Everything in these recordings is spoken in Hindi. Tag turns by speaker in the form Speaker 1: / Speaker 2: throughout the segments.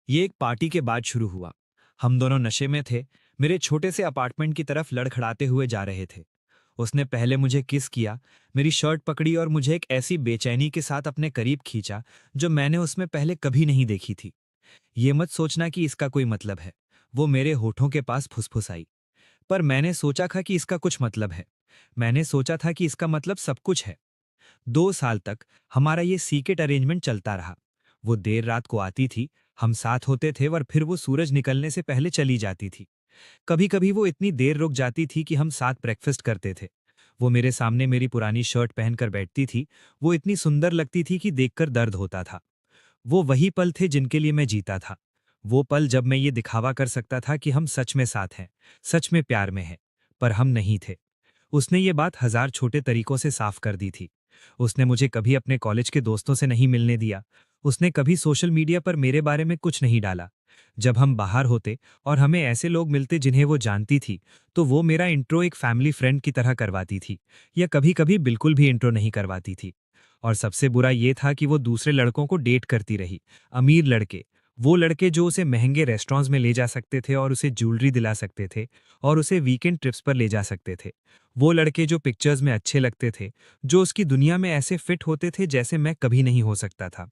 Speaker 1: ये एक पार्टी के बाद शुरू हुआ। हम दोनों नशे में थे, मेरे छोटे से अपार्टमेंट की तरफ लड़खड़ाते हुए जा रहे थे। उसने पहले मुझे किस किया, मेरी शर्ट पकड़ी और मुझे एक ऐसी बेचैनी के साथ अपने करीब खींचा जो मैंने उसमें पहले कभी नहीं देखी थी। ये मत सोचना कि इसका कोई मतलब है। वो मेरे होठों के पास फुसफुसाई। पर मैंने सोचा था कि इसका कुछ मतलब है। मैंने सोचा था कि इसका मतलब सब कुछ है। 2 साल तक हमारा ये सीक्रेट अरेंजमेंट चलता रहा। वो देर रात को आती थी, हम साथ होते थे और फिर वो सूरज निकलने से पहले चली जाती थी। कभी कभी वो इतनी देर रुक जाती थी कि हम साथ ब्रेकफास्ट करते थे। वो मेरे सामने मेरी पुरानी शर्ट पहनकर बैठती थी। वो इतनी सुंदर लगती थी कि देखकर दर्द होता था। वो वही पल थे जिनके लिए मैं जीता था। वो पल जब मैं ये दिखावा कर सकता था कि हम सच में साथ हैं, सच में प्यार में हैं। पर हम नहीं थे। उसने ये बात हजार छोटे तरीकों से साफ कर दी थी। उसने मुझे कभी अपने कॉलेज के दोस्तों से नहीं मिलने दिया। उसने कभी सोशल मीडिया पर मेरे बारे में कुछ नहीं डाला। जब हम बाहर होते और हमें ऐसे लोग मिलते जिन्हें वो जानती थी, तो वो मेरा इंट्रो एक फैमिली फ्रेंड की तरह करवाती थी, या कभी कभी बिल्कुल भी इंट्रो नहीं करवाती थी। और सबसे बुरा ये था कि वो दूसरे लड़कों को डेट करती रही। अमीर लड़के, वो लड़के जो उसे महंगे रेस्टोरेंट्स में ले जा सकते थे और उसे ज्वेलरी दिला सकते थे और उसे वीकेंड ट्रिप्स पर ले जा सकते थे। वो लड़के जो पिक्चर्स में अच्छे लगते थे, जो उसकी दुनिया में ऐसे फिट होते थे जैसे मैं कभी नहीं हो सकता था।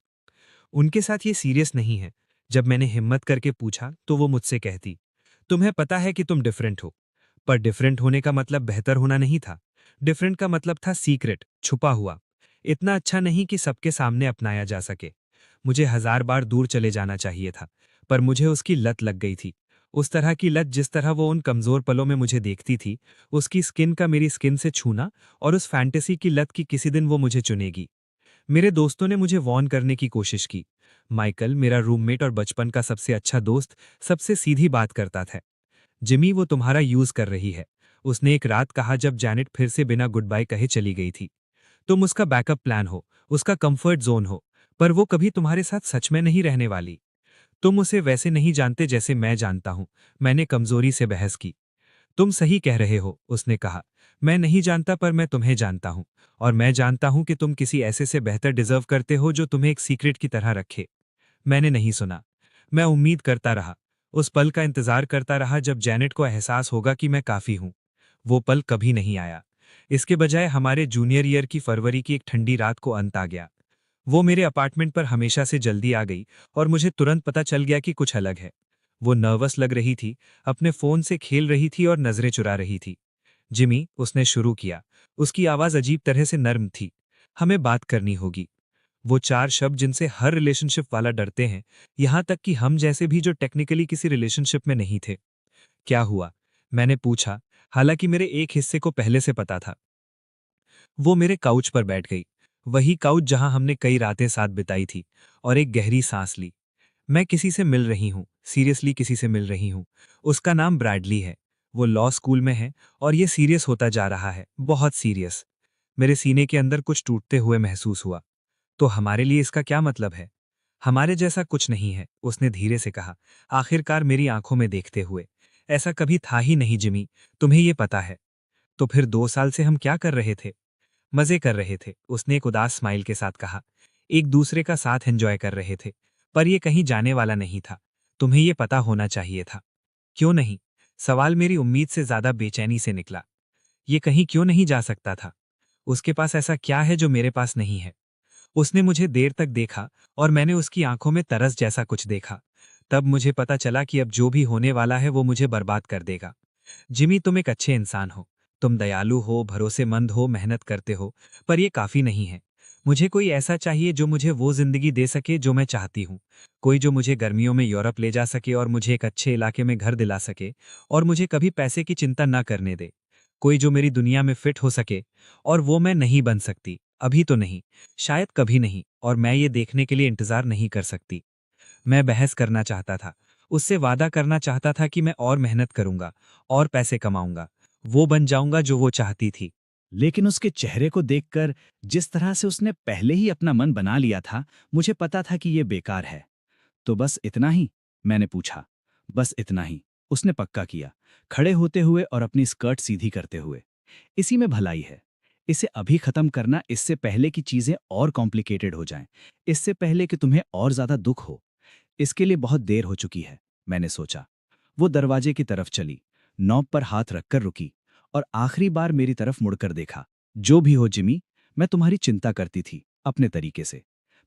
Speaker 1: उनके साथ ये सीरियस नहीं है। जब मैंने हिम्मत करके पूछा तो वो मुझसे कहती, तुम्हें पता है कि तुम डिफरेंट हो। पर डिफरेंट होने का मतलब बेहतर होना नहीं था। डिफरेंट का मतलब था सीक्रेट, छुपा हुआ। इतना अच्छा नहीं कि सबके सामने अपनाया जा सके। मुझे हजार बार दूर चले जाना चाहिए था, पर मुझे उसकी लत लग गई थी। उस तरह की लत जिस तरह वो उन कमजोर पलों में मुझे देखती थी, उसकी स्किन का मेरी स्किन से छूना, और उस फैंटेसी की लत कि किसी दिन वो मुझे चुनेगी। मेरे दोस्तों ने मुझे वॉर्न करने की कोशिश की। माइकल, मेरा रूममेट और बचपन का सबसे अच्छा दोस्त, सबसे सीधी बात करता था। जिमी, वो तुम्हारा यूज कर रही है। उसने एक रात कहा जब जैनेट फिर से बिना गुड बाय कहे चली गई थी। तुम उसका बैकअप प्लान हो, उसका कंफर्ट जोन हो। पर वो कभी तुम्हारे साथ सच में नहीं रहने वाली। तुम उसे वैसे नहीं जानते जैसे मैं जानता हूं। मैंने कमजोरी से बहस की। तुम सही कह रहे हो, उसने कहा। मैं नहीं जानता, पर मैं तुम्हें जानता हूं। और मैं जानता हूं कि तुम किसी ऐसे से बेहतर डिजर्व करते हो जो तुम्हें एक सीक्रेट की तरह रखे। मैंने नहीं सुना। मैं उम्मीद करता रहा। उस पल का इंतजार करता रहा जब जैनेट को एहसास होगा कि मैं काफी हूं। वो पल कभी नहीं आया। इसके बजाय हमारे जूनियर ईयर की फरवरी की एक ठंडी रात को अंत आ गया। वो मेरे अपार्टमेंट पर हमेशा से जल्दी आ गई और मुझे तुरंत पता चल गया कि कुछ अलग है। वो नर्वस लग रही थी, अपने फोन से खेल रही थी और नजरें चुरा रही थी। जिमी, उसने शुरू किया। उसकी आवाज अजीब तरह से नर्म थी। हमें बात करनी होगी। वो 4 शब्द जिनसे हर रिलेशनशिप वाला डरते हैं, यहां तक कि हम जैसे भी जो टेक्निकली किसी रिलेशनशिप में नहीं थे। क्या हुआ? मैंने पूछा, हालांकि मेरे एक हिस्से को पहले से पता था। वो मेरे काउच पर बैठ गई। वही काउच जहां हमने कई रातें साथ बिताई थी, और एक गहरी सांस ली। मैं किसी से मिल रही हूँ, सीरियसली किसी से मिल रही हूँ। उसका नाम ब्रैडली है। वो लॉ स्कूल में है, और ये सीरियस होता जा रहा है, बहुत सीरियस। मेरे सीने के अंदर कुछ टूटते हुए महसूस हुआ। तो हमारे लिए इसका क्या मतलब है? हमारे जैसा कुछ नहीं है, उसने धीरे से कहा, आखिरकार मेरी आंखों में देखते हुए। ऐसा कभी था ही नहीं जिमी, तुम्हें ये पता है। तो फिर 2 साल से हम क्या कर रहे थे? मजे कर रहे थे, उसने एक उदास स्माइल के साथ कहा। एक दूसरे का साथ एंजॉय कर रहे थे। पर ये कहीं जाने वाला नहीं था। तुम्हें ये पता होना चाहिए था। क्यों नहीं? सवाल मेरी उम्मीद से ज्यादा बेचैनी से निकला। ये कहीं क्यों नहीं जा सकता था? उसके पास ऐसा क्या है जो मेरे पास नहीं है? उसने मुझे देर तक देखा, और मैंने उसकी आंखों में तरस जैसा कुछ देखा। तब मुझे पता चला कि अब जो भी होने वाला है वो मुझे बर्बाद कर देगा। जिमी, तुम एक अच्छे इंसान हो। तुम दयालु हो, भरोसेमंद हो, मेहनत करते हो। पर ये काफी नहीं है। मुझे कोई ऐसा चाहिए जो मुझे वो जिंदगी दे सके जो मैं चाहती हूँ। कोई जो मुझे गर्मियों में यूरोप ले जा सके और मुझे एक अच्छे इलाके में घर दिला सके, और मुझे कभी पैसे की चिंता न करने दे। कोई जो मेरी दुनिया में फिट हो सके। और वो मैं नहीं बन सकती, अभी तो नहीं। शायद कभी नहीं, और मैं ये देखने के लिए इंतजार नहीं कर सकती। मैं बहस करना चाहता था। उससे वादा करना चाहता था कि मैं और मेहनत करूंगा, और पैसे कमाऊंगा। वो बन जाऊंगा जो वो चाहती थी।
Speaker 2: लेकिन उसके चेहरे को देखकर, जिस तरह से उसने पहले ही अपना मन बना लिया था, मुझे पता था कि ये बेकार है। तो बस इतना ही? मैंने पूछा। बस इतना ही, उसने पक्का किया, खड़े होते हुए और अपनी स्कर्ट सीधी करते हुए। इसी में भलाई है। इसे अभी खत्म करना, इससे पहले कि चीजें और कॉम्प्लिकेटेड हो जाएं, इससे पहले कि तुम्हें और ज्यादा दुख हो। इसके लिए बहुत देर हो चुकी है, मैंने सोचा। वो दरवाजे की तरफ चली, नॉब पर हाथ रखकर रुकी और आखिरी बार मेरी तरफ मुड़कर देखा। जो भी हो जिमी, मैं तुम्हारी चिंता करती थी, अपने तरीके से।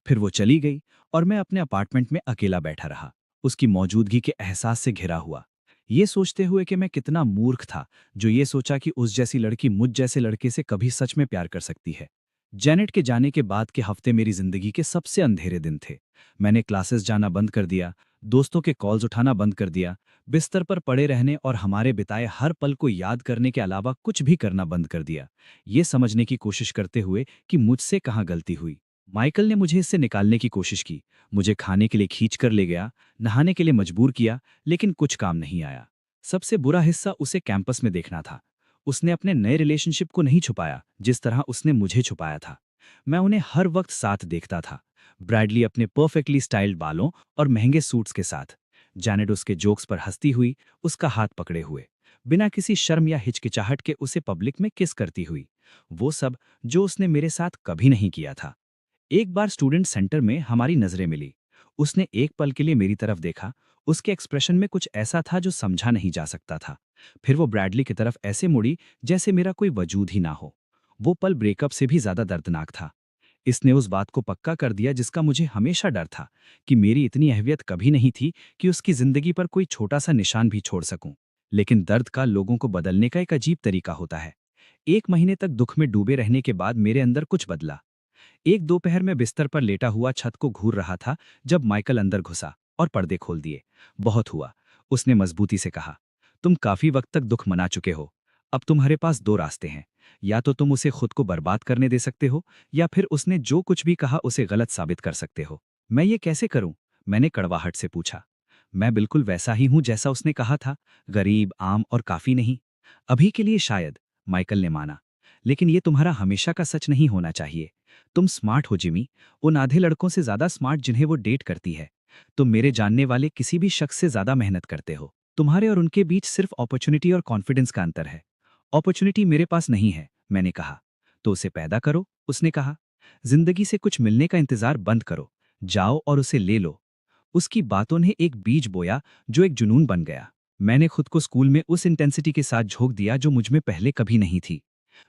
Speaker 2: फिर वो चली गई और मैं अपने अपार्टमेंट में अकेला बैठा रहा, उसकी मौजूदगी के एहसास से घिरा हुआ। ये सोचते हुए कि मैं कितना मूर्ख था जो ये सोचा कि उस जैसी लड़की मुझ जैसे लड़के से कभी सच में प्यार कर सकती है। जेनेट के जाने के बाद के हफ्ते मेरी जिंदगी के सबसे अंधेरे दिन थे। मैंने क्लासेस जाना बंद कर दिया, दोस्तों के कॉल्स उठाना बंद कर दिया, बिस्तर पर पड़े रहने और हमारे बिताए हर पल को याद करने के अलावा कुछ भी करना बंद कर दिया, ये समझने की कोशिश करते हुए कि मुझसे कहाँ गलती हुई। माइकल ने मुझे इससे निकालने की कोशिश की, मुझे खाने के लिए खींच कर ले गया, नहाने के लिए मजबूर किया, लेकिन कुछ काम नहीं आया। सबसे बुरा हिस्सा उसे कैंपस में देखना था। उसने अपने नए रिलेशनशिप को नहीं छुपाया जिस तरह उसने मुझे छुपाया था। मैं उन्हें हर वक्त साथ देखता था, ब्रैडली अपने परफेक्टली स्टाइल्ड बालों और महंगे सूट्स के साथ, जैनेट उसके जोक्स पर हंसती हुई, उसका हाथ पकड़े हुए, बिना किसी शर्म या हिचकिचाहट के उसे पब्लिक में किस करती हुई। वो सब जो उसने मेरे साथ कभी नहीं किया था। एक बार स्टूडेंट सेंटर में हमारी नजरें मिली। उसने एक पल के लिए मेरी तरफ देखा, उसके एक्सप्रेशन में कुछ ऐसा था जो समझा नहीं जा सकता था। फिर वो ब्रैडली की तरफ ऐसे मुड़ी जैसे मेरा कोई वजूद ही ना हो। वो पल ब्रेकअप से भी ज्यादा दर्दनाक था। इसने उस बात को पक्का कर दिया जिसका मुझे हमेशा डर था, कि मेरी इतनी अहमियत कभी नहीं थी कि उसकी जिंदगी पर कोई छोटा सा निशान भी छोड़ सकूं। लेकिन दर्द का लोगों को बदलने का एक अजीब तरीका होता है। 1 महीने तक दुख में डूबे रहने के बाद मेरे अंदर कुछ बदला। एक दोपहर में बिस्तर पर लेटा हुआ छत को घूर रहा था जब माइकल अंदर घुसा और पर्दे खोल दिए। बहुत हुआ, उसने मजबूती से कहा। तुम काफी वक्त तक दुख मना चुके हो। अब तुम्हारे पास 2 रास्ते हैं। या तो तुम उसे खुद को बर्बाद करने दे सकते हो, या फिर उसने जो कुछ भी कहा उसे गलत साबित कर सकते हो। मैं ये कैसे करूं? मैंने कड़वाहट से पूछा। मैं बिल्कुल वैसा ही हूं जैसा उसने कहा था, गरीब, आम और काफी नहीं। अभी के लिए शायद, माइकल ने माना, लेकिन ये तुम्हारा हमेशा का सच नहीं होना चाहिए। तुम स्मार्ट हो जिमी, उन आधे लड़कों से ज्यादा स्मार्ट जिन्हें वो डेट करती है। तुम मेरे जानने वाले किसी भी शख्स से ज्यादा मेहनत करते हो। तुम्हारे और उनके बीच सिर्फ अपॉर्चुनिटी और कॉन्फिडेंस का अंतर है। अपॉर्चुनिटी मेरे पास नहीं है, मैंने कहा। तो उसे पैदा करो, उसने कहा। जिंदगी से कुछ मिलने का इंतजार बंद करो, जाओ और उसे ले लो। उसकी बातों ने एक बीज बोया जो एक जुनून बन गया। मैंने खुद को स्कूल में उस इंटेंसिटी के साथ झोंक दिया जो मुझ में पहले कभी नहीं थी।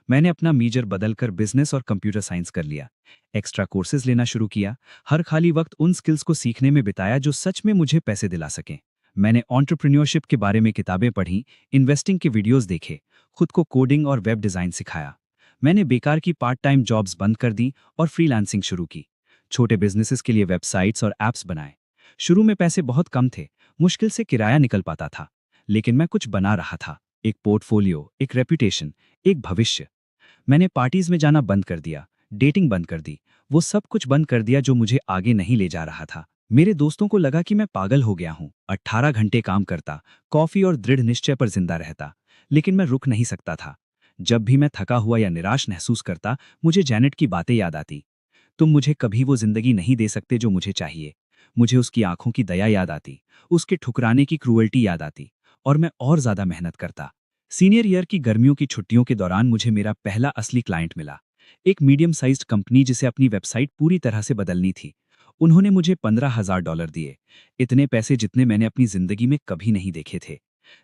Speaker 2: मैंने अपना मेजर बदलकर बिजनेस और कंप्यूटर साइंस कर लिया। एक्स्ट्रा कोर्सेज लेना शुरू किया, हर खाली वक्त उन स्किल्स को सीखने में बिताया जो सच में मुझे पैसे दिला सकें। मैंने एंटरप्रेन्योरशिप के बारे में किताबें पढ़ी, इन्वेस्टिंग के वीडियोस देखे, खुद को कोडिंग और वेब डिजाइन सिखाया। मैंने बेकार की पार्ट टाइम जॉब्स बंद कर दी और फ्रीलांसिंग शुरू की। छोटे बिजनेसेस के लिए वेबसाइट्स और एप्स बनाए। शुरू में पैसे बहुत कम थे, मुश्किल से किराया निकल पाता था, लेकिन मैं कुछ बना रहा था। एक पोर्टफोलियो, एक रेपुटेशन, एक भविष्य। मैंने पार्टीज में जाना बंद कर दिया, डेटिंग बंद कर दी, वो सब कुछ बंद कर दिया जो मुझे आगे नहीं ले जा रहा था। मेरे दोस्तों को लगा कि मैं पागल हो गया हूँ। 18 घंटे काम करता, कॉफी और दृढ़ निश्चय पर जिंदा रहता, लेकिन मैं रुक नहीं सकता था। जब भी मैं थका हुआ या निराश महसूस करता, मुझे जैनेट की बातें याद आती। तुम मुझे कभी वो जिंदगी नहीं दे सकते जो मुझे चाहिए। मुझे उसकी आंखों की दया याद आती, उसके ठुकराने की क्रूअल्टी याद आती, और मैं और ज्यादा मेहनत करता। सीनियर ईयर की गर्मियों की छुट्टियों के दौरान मुझे मेरा पहला असली क्लाइंट मिला। एक मीडियम साइज्ड कंपनी जिसे अपनी वेबसाइट पूरी तरह से बदलनी थी। उन्होंने मुझे $15,000 दिए, इतने पैसे जितने मैंने अपनी जिंदगी में कभी नहीं देखे थे।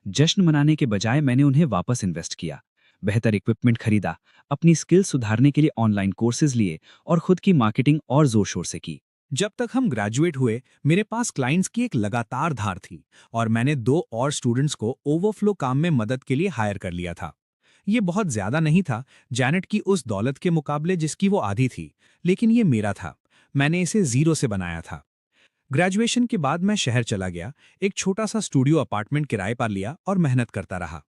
Speaker 2: जश्न मनाने के बजाय मैंने उन्हें वापस इन्वेस्ट किया। बेहतर इक्विपमेंट खरीदा, अपनी स्किल सुधारने के लिए ऑनलाइन कोर्सेज लिए और खुद की मार्केटिंग और जोर शोर से की।
Speaker 1: जब तक हम ग्रेजुएट हुए, मेरे पास क्लाइंट्स की एक लगातार धार थी और मैंने 2 और स्टूडेंट्स को ओवरफ्लो काम में मदद के लिए हायर कर लिया था। ये बहुत ज्यादा नहीं था जैनेट की उस दौलत के मुकाबले जिसकी वो आधी थी, लेकिन ये मेरा था। मैंने इसे जीरो से बनाया था। ग्रेजुएशन के बाद मैं शहर चला गया, एक छोटा सा स्टूडियो अपार्टमेंट किराए पर लिया और मेहनत करता रहा।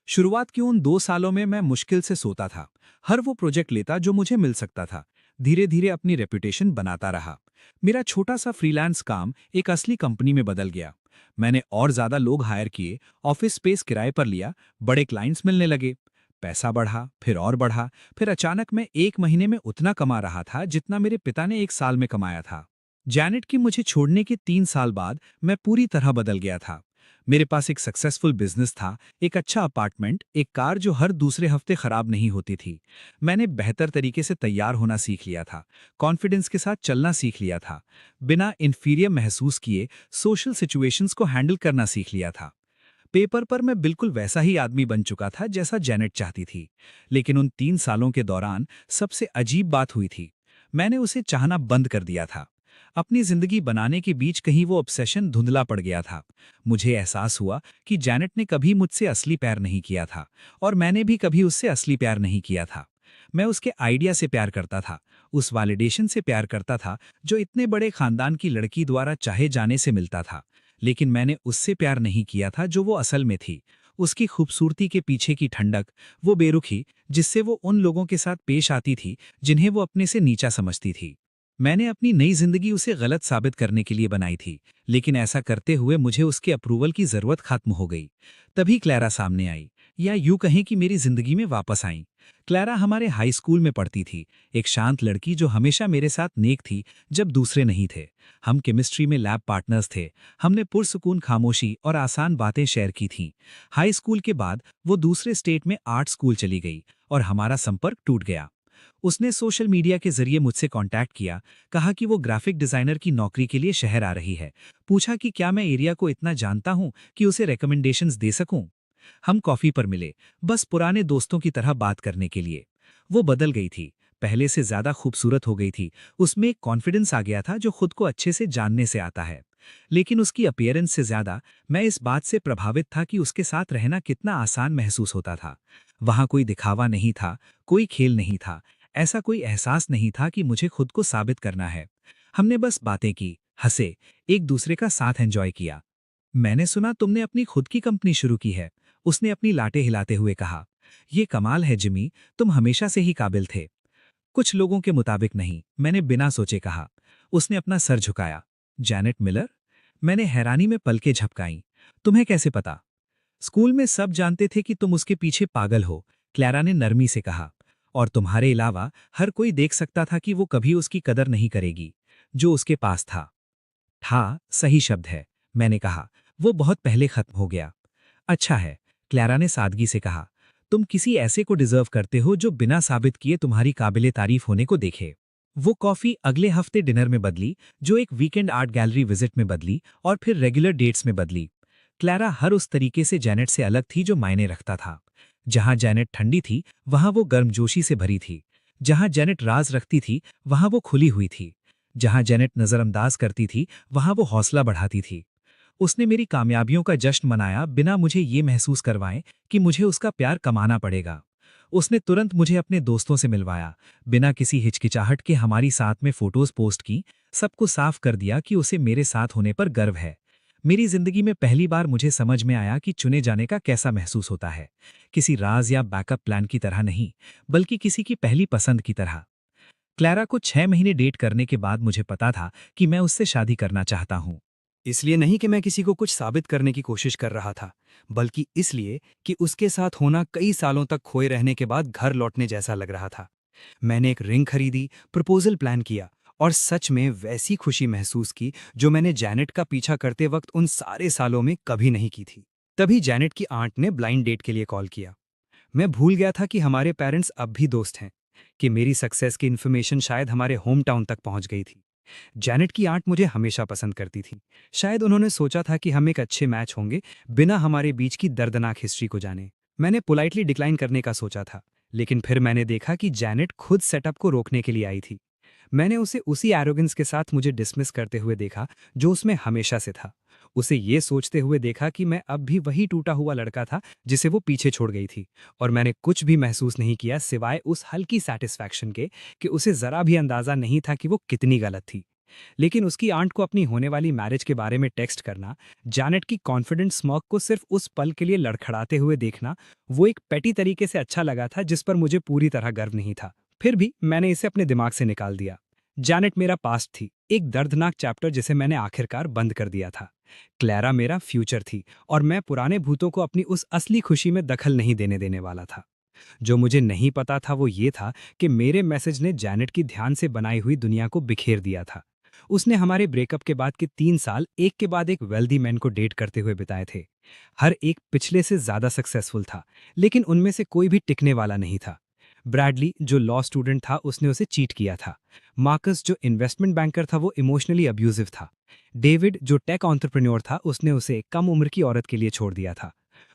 Speaker 1: शुरुआत के उन 2 सालों में मैं मुश्किल से सोता था, हर वो प्रोजेक्ट लेता जो मुझे मिल सकता था। धीरे धीरे अपनी रेपुटेशन बनाता रहा। मेरा छोटा सा फ्रीलांस काम एक असली कंपनी में बदल गया। मैंने और ज्यादा लोग हायर किए, ऑफिस स्पेस किराए पर लिया, बड़े क्लाइंट्स मिलने लगे। पैसा बढ़ा, फिर और बढ़ा। फिर अचानक मैं 1 महीने में उतना कमा रहा था जितना मेरे पिता ने 1 साल में कमाया था। जैनेट की मुझे छोड़ने के 3 साल बाद मैं पूरी तरह बदल गया था।
Speaker 2: मेरे पास एक सक्सेसफुल बिजनेस था, एक अच्छा अपार्टमेंट, एक कार जो हर दूसरे हफ्ते खराब नहीं होती थी। मैंने बेहतर तरीके से तैयार होना सीख लिया था, कॉन्फिडेंस के साथ चलना सीख लिया था, बिना इन्फीरियर महसूस किए सोशल सिचुएशंस को हैंडल करना सीख लिया था। पेपर पर मैं बिल्कुल वैसा ही आदमी बन चुका था जैसा जेनेट चाहती थी। लेकिन उन 3 सालों के दौरान सबसे अजीब बात हुई थी। मैंने उसे चाहना बंद कर दिया था। अपनी जिंदगी बनाने के बीच कहीं वो ऑब्सेशन धुंधला पड़ गया था। मुझे एहसास हुआ कि जेनेट ने कभी मुझसे असली प्यार नहीं किया था और मैंने भी कभी उससे असली प्यार नहीं किया था। मैं उसके आइडिया से प्यार करता था, उस वैलिडेशन से प्यार करता था जो इतने बड़े खानदान की लड़की द्वारा चाहे जाने से मिलता था। लेकिन मैंने उससे प्यार नहीं किया था जो वो असल में थी। उसकी खूबसूरती के पीछे की ठंडक, वो बेरुखी जिससे वो उन लोगों के साथ पेश आती थी जिन्हें वो अपने से नीचा समझती थी। मैंने अपनी नई जिंदगी उसे गलत साबित करने के लिए बनाई थी, लेकिन ऐसा करते हुए मुझे उसके अप्रूवल की जरूरत खत्म हो गई। तभी क्लैरा सामने आई, या यूं कहें कि मेरी जिंदगी में वापस आई। क्लैरा हमारे हाई स्कूल में पढ़ती थी, एक शांत लड़की जो हमेशा मेरे साथ नेक थी जब दूसरे नहीं थे। हम केमिस्ट्री में लैब पार्टनर्स थे। हमने पुरसुकून खामोशी और आसान बातें शेयर की थीं। हाई स्कूल के बाद वो दूसरे स्टेट में आर्ट स्कूल चली गई और हमारा संपर्क टूट गया। उसने सोशल मीडिया के जरिए मुझसे कांटेक्ट किया, कहा कि वो ग्राफिक डिजाइनर की नौकरी के लिए शहर आ रही है। पूछा कि क्या मैं एरिया को इतना जानता हूं कि उसे रिकमेंडेशंस दे सकूं। हम कॉफी पर मिले, बस पुराने दोस्तों की तरह बात करने के लिए। वो बदल गई थी, पहले से ज्यादा खूबसूरत हो गई थी। उसमें एक कॉन्फिडेंस आ गया था जो खुद को अच्छे से जानने से आता है। लेकिन उसकी अपीयरेंस से ज्यादा मैं इस बात से प्रभावित था कि उसके साथ रहना कितना आसान महसूस होता था। वहां कोई दिखावा नहीं था, कोई खेल नहीं था, ऐसा कोई एहसास नहीं था कि मुझे खुद को साबित करना है। हमने बस बातें की, हंसे, एक दूसरे का साथ एंजॉय किया। मैंने सुना तुमने अपनी खुद की कंपनी शुरू की है, उसने अपनी लाटें हिलाते हुए कहा। ये कमाल है जिमी, तुम हमेशा से ही काबिल थे। कुछ लोगों के मुताबिक नहीं, मैंने बिना सोचे कहा। उसने अपना सर झुकाया। Janet Miller? मैंने हैरानी में पलकें झपकाईं। तुम्हें कैसे पता? स्कूल में सब जानते थे कि तुम उसके पीछे पागल हो, क्लैरा ने नरमी से कहा। और तुम्हारे अलावा हर कोई देख सकता था कि वो कभी उसकी कदर नहीं करेगी जो उसके पास था। हाँ, सही शब्द है, मैंने कहा। वो बहुत पहले खत्म हो गया। अच्छा है, क्लैरा ने सादगी से कहा। तुम किसी ऐसे को डिजर्व करते हो जो बिना साबित किए तुम्हारी काबिले तारीफ होने को देखे। वो कॉफी अगले हफ्ते डिनर में बदली, जो एक वीकेंड आर्ट गैलरी विजिट में बदली और फिर रेगुलर डेट्स में बदली। क्लैरा हर उस तरीके से जेनेट से अलग थी जो मायने रखता था। जहां जेनेट ठंडी थी, वहां वो गर्मजोशी से भरी थी। जहां जेनेट राज रखती थी, वहां वो खुली हुई थी। जहां जेनेट नजरअंदाज करती थी, वहां वो हौसला बढ़ाती थी। उसने मेरी कामयाबियों का जश्न मनाया बिना मुझे ये महसूस करवाएं कि मुझे उसका प्यार कमाना पड़ेगा। उसने तुरंत मुझे अपने दोस्तों से मिलवाया, बिना किसी हिचकिचाहट के हमारी साथ में फोटोज पोस्ट की, सबको साफ कर दिया कि उसे मेरे साथ होने पर गर्व है। मेरी जिंदगी में पहली बार मुझे समझ में आया कि चुने जाने का कैसा महसूस होता है। किसी राज या बैकअप प्लान की तरह नहीं, बल्कि किसी की पहली पसंद की तरह। क्लैरा को 6 महीने डेट करने के बाद मुझे पता था कि मैं उससे शादी करना चाहता हूँ।
Speaker 3: इसलिए नहीं कि मैं किसी को कुछ साबित करने की कोशिश कर रहा था, बल्कि इसलिए कि उसके साथ होना कई सालों तक खोए रहने के बाद घर लौटने जैसा लग रहा था। मैंने एक रिंग खरीदी, प्रपोजल प्लान किया और सच में वैसी खुशी महसूस की जो मैंने जैनेट का पीछा करते वक्त उन सारे सालों में कभी नहीं की थी। तभी जैनेट की आंट ने ब्लाइंड डेट के लिए कॉल किया। मैं भूल गया था कि हमारे पेरेंट्स अब भी दोस्त हैं, कि मेरी सक्सेस की इन्फॉर्मेशन शायद हमारे होम टाउन तक पहुंच गई थी। जैनेट की आंट मुझे हमेशा पसंद करती थी। शायद उन्होंने सोचा था कि हम एक अच्छे मैच होंगे बिना हमारे बीच की दर्दनाक हिस्ट्री को जाने। मैंने पोलाइटली डिक्लाइन करने का सोचा था, लेकिन फिर मैंने देखा कि जैनेट खुद सेटअप को रोकने के लिए आई थी। मैंने उसे उसी एरोगेंस के साथ मुझे डिसमिस करते हुए देखा जो उसमें हमेशा से था। उसे ये सोचते हुए देखा कि मैं अब भी वही टूटा हुआ लड़का था जिसे वो पीछे छोड़ गई थी, और मैंने कुछ भी महसूस नहीं किया सिवाय उस हल्की सैटिस्फैक्शन के कि उसे जरा भी अंदाजा नहीं था कि वो कितनी गलत थी। लेकिन उसकी आंट को अपनी होने वाली मैरिज के बारे में टेक्स्ट करना, जैनेट की कॉन्फिडेंट स्मॉग को सिर्फ उस पल के लिए लड़खड़ाते हुए देखना, वो एक पेटी तरीके से अच्छा लगा था जिस पर मुझे पूरी तरह गर्व नहीं था। फिर भी मैंने इसे अपने दिमाग से निकाल दिया। जैनेट मेरा पास्ट थी, एक दर्दनाक चैप्टर जिसे मैंने आखिरकार बंद कर दिया था। क्लैरा मेरा फ्यूचर थी, और मैं पुराने भूतों को अपनी उस असली खुशी में दखल नहीं देने वाला था। जो मुझे नहीं पता था वो ये था कि मेरे मैसेज ने जैनेट की ध्यान से बनाई हुई दुनिया को बिखेर दिया था। उसने हमारे ब्रेकअप के बाद के 3 साल एक के बाद एक वेल्दी मैन को डेट करते हुए बिताए थे। हर एक पिछले से ज्यादा सक्सेसफुल था, लेकिन उनमें से कोई भी टिकने वाला नहीं था। ब्रैडली जो लॉ स्टूडेंट था उसने उसे चीट किया था। मार्कस जो इन्वेस्टमेंट बैंकर था वो इमोशनली अब्यूजिव था। डेविड जो टेक एंटरप्रेन्योर था उसने उसे कम उम्र की औरत के लिए छोड़ दिया था।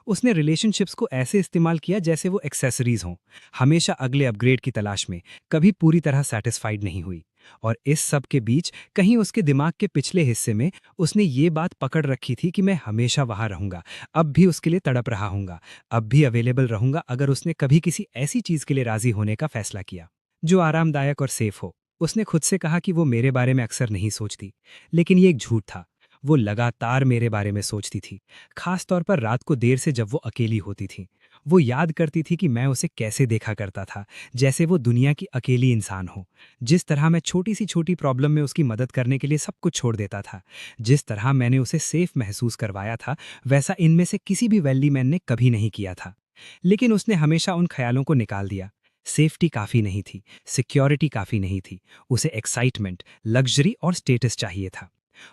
Speaker 3: उसने रिलेशनशिप्स को ऐसे इस्तेमाल किया जैसे वो एक्सेसरीज हों, हमेशा अगले अपग्रेड की तलाश में, कभी पूरी तरह सेटिस्फाइड नहीं हुई। और इस सब के बीच कहीं उसके दिमाग के पिछले हिस्से में उसने ये बात पकड़ रखी थी कि मैं हमेशा वहां रहूंगा, अब भी उसके लिए तड़प रहा हूंगा, अब भी अवेलेबल रहूंगा अगर उसने कभी किसी ऐसी चीज के लिए राजी होने का फैसला किया जो आरामदायक और सेफ हो। उसने खुद से कहा कि वो मेरे बारे में अक्सर नहीं सोचती, लेकिन ये एक झूठ था। वो लगातार मेरे बारे में सोचती थी, खास तौर पर रात को देर से जब वो अकेली होती थी। वो याद करती थी कि मैं उसे कैसे देखा करता था, जैसे वो दुनिया की अकेली इंसान हो। जिस तरह मैं छोटी सी छोटी प्रॉब्लम में उसकी मदद करने के लिए सब कुछ छोड़ देता था, जिस तरह मैंने उसे सेफ महसूस करवाया था, वैसा इनमें से किसी भी वेल्दी मैन ने कभी नहीं किया था। लेकिन उसने हमेशा उन ख्यालों को निकाल दिया। सेफ्टी काफी नहीं थी, सिक्योरिटी काफी नहीं थी, उसे एक्साइटमेंट, लग्जरी और स्टेटस चाहिए था।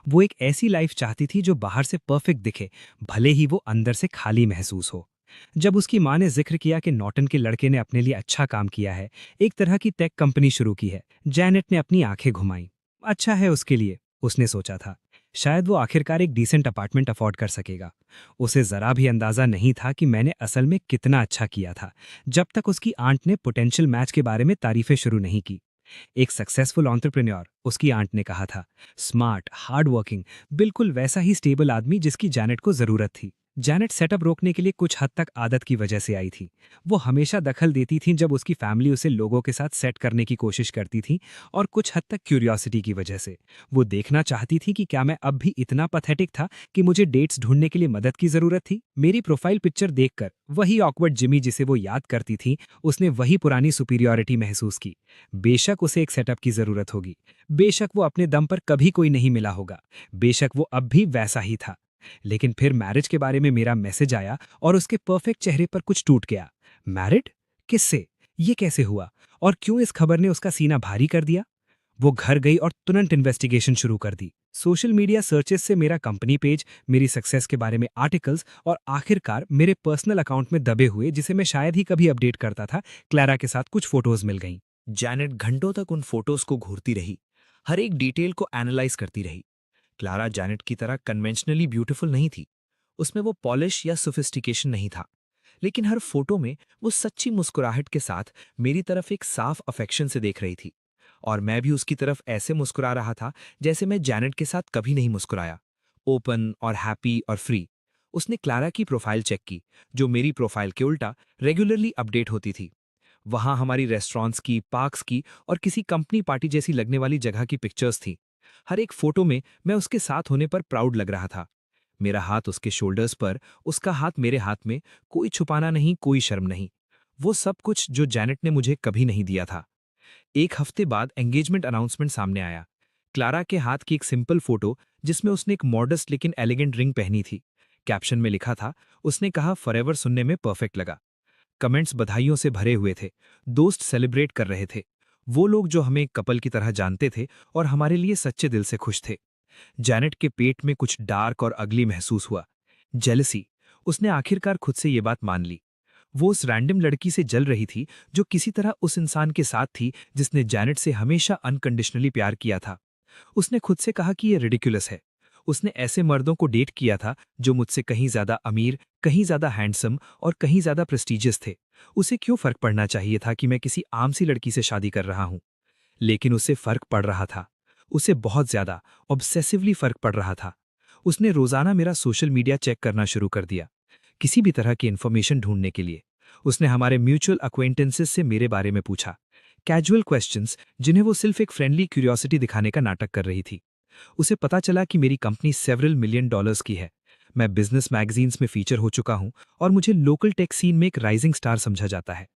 Speaker 3: वो एक ऐसी लाइफ चाहती थी जो बाहर से परफेक्ट दिखे, भले ही वो अंदर से खाली महसूस हो। जब उसकी माँ ने जिक्र किया कि नॉर्टन के लड़के ने अपने लिए अच्छा काम किया है, एक तरह की टेक कंपनी शुरू की है, जैनेट ने अपनी आंखें घुमाई। अच्छा है उसके लिए, उसने सोचा था। शायद वो आखिरकार एक डिसेंट अपार्टमेंट अफोर्ड कर सकेगा। उसे जरा भी अंदाजा नहीं था कि मैंने असल में कितना अच्छा किया था, जब तक उसकी आंट ने पोटेंशियल मैच के बारे में तारीफें शुरू नहीं की। एक सक्सेसफुल एंटरप्रेन्योर, उसकी आंट ने कहा था, स्मार्ट, हार्ड वर्किंग, बिल्कुल वैसा ही स्टेबल आदमी जिसकी जैनेट को जरूरत थी। जैनेट सेटअप रोकने के लिए कुछ हद तक आदत की वजह से आई थी। वो हमेशा दखल देती थी जब उसकी फैमिली उसे लोगों के साथ सेट करने की कोशिश करती थी, और कुछ हद तक क्यूरियोसिटी की वजह से। वो देखना चाहती थी कि क्या मैं अब भी इतना पैथेटिक था कि मुझे डेट्स ढूंढने के लिए मदद की जरूरत थी। मेरी प्रोफाइल पिक्चर देखकर वही ऑकवर्ड जिमी जिसे वो याद करती थी, उसने वही पुरानी सुपीरियरिटी महसूस की। बेशक उसे एक सेटअप की जरूरत होगी, बेशक वो अपने दम पर कभी कोई नहीं मिला होगा, बेशक वो अब भी वैसा ही था। लेकिन फिर मैरिज के बारे में मेरा मैसेज आया और उसके परफेक्ट चेहरे पर कुछ टूट गया। मैरिड? किससे? ये कैसे हुआ? और क्यों इस खबर ने उसका सीना भारी कर दिया? वो घर गई और तुरंत इन्वेस्टिगेशन शुरू कर दी। सोशल मीडिया सर्चेस से मेरा कंपनी पेज, मेरी सक्सेस के बारे में आर्टिकल्स, और आखिरकार मेरे पर्सनल अकाउंट में दबे हुए, जिसे मैं शायद ही कभी अपडेट करता था, क्लारा के साथ कुछ फोटोज मिल गईं।
Speaker 1: जैनेट घंटों तक उन फोटोज को घूरती रही, हर एक डिटेल को एनालाइज करती रही। क्लारा जैनेट की तरह कन्वेंशनली ब्यूटीफुल नहीं थी, उसमें वो पॉलिश या सोफिस्टिकेशन नहीं था, लेकिन हर फोटो में वो सच्ची मुस्कुराहट के साथ मेरी तरफ एक साफ अफेक्शन से देख रही थी। और मैं भी उसकी तरफ ऐसे मुस्कुरा रहा था जैसे मैं जैनेट के साथ कभी नहीं मुस्कुराया, ओपन और हैप्पी और फ्री। उसने क्लारा की प्रोफाइल चेक की, जो मेरी प्रोफाइल के उल्टा रेगुलरली अपडेट होती थी। वहां हमारी रेस्टोरेंट्स की, पार्क्स की और किसी कंपनी पार्टी जैसी लगने वाली जगह की पिक्चर्स थी। हर एक फोटो में मैं उसके साथ होने पर प्राउड लग रहा था। मेरा हाथ उसके शोल्डर्स पर, उसका हाथ मेरे हाथ में, कोई छुपाना नहीं, कोई शर्म नहीं। वो सब कुछ जो जैनेट ने मुझे कभी नहीं दिया था। एक हफ्ते बाद एंगेजमेंट अनाउंसमेंट सामने आया। क्लारा के हाथ की एक सिंपल फोटो जिसमें उसने एक मॉडस्ट लेकिन एलिगेंट रिंग पहनी थी। कैप्शन में लिखा था, उसने कहा फॉरएवर सुनने में परफेक्ट लगा। कमेंट्स बधाइयों से भरे हुए थे, दोस्त सेलिब्रेट कर रहे थे, वो लोग जो हमें एक कपल की तरह जानते थे और हमारे लिए सच्चे दिल से खुश थे। जैनेट के पेट में कुछ डार्क और अगली महसूस हुआ, जेलसी। उसने आखिरकार खुद से ये बात मान ली। वो उस रैंडम लड़की से जल रही थी जो किसी तरह उस इंसान के साथ थी जिसने जैनेट से हमेशा अनकंडीशनली प्यार किया था। उसने खुद से कहा कि ये रिडिकुलस है। उसने ऐसे मर्दों को डेट किया था जो मुझसे कहीं ज्यादा अमीर, कहीं ज्यादा हैंडसम और कहीं ज्यादा प्रेस्टीजियस थे। उसे क्यों फर्क पड़ना चाहिए था कि मैं किसी आम सी लड़की से शादी कर रहा हूं? लेकिन उसे फर्क पड़ रहा था। उसे बहुत ज्यादा, ऑब्सेसिवली फर्क पड़ रहा था। उसने रोजाना मेरा सोशल मीडिया चेक करना शुरू कर दिया, किसी भी तरह की इंफॉर्मेशन ढूंढने के लिए। उसने हमारे म्यूचुअल अक्वेंटेंसेस से मेरे बारे में पूछा, कैजुअल क्वेश्चंस जिन्हें वो सिर्फ एक फ्रेंडली क्यूरियोसिटी दिखाने का नाटक कर रही थी। उसे पता चला कि मेरी कंपनी सेवरल मिलियन डॉलर्स की है, मैं बिजनेस मैगजीन्स में फीचर हो चुका हूं और मुझे लोकल टेक सीन में एक राइजिंग स्टार समझा जाता है।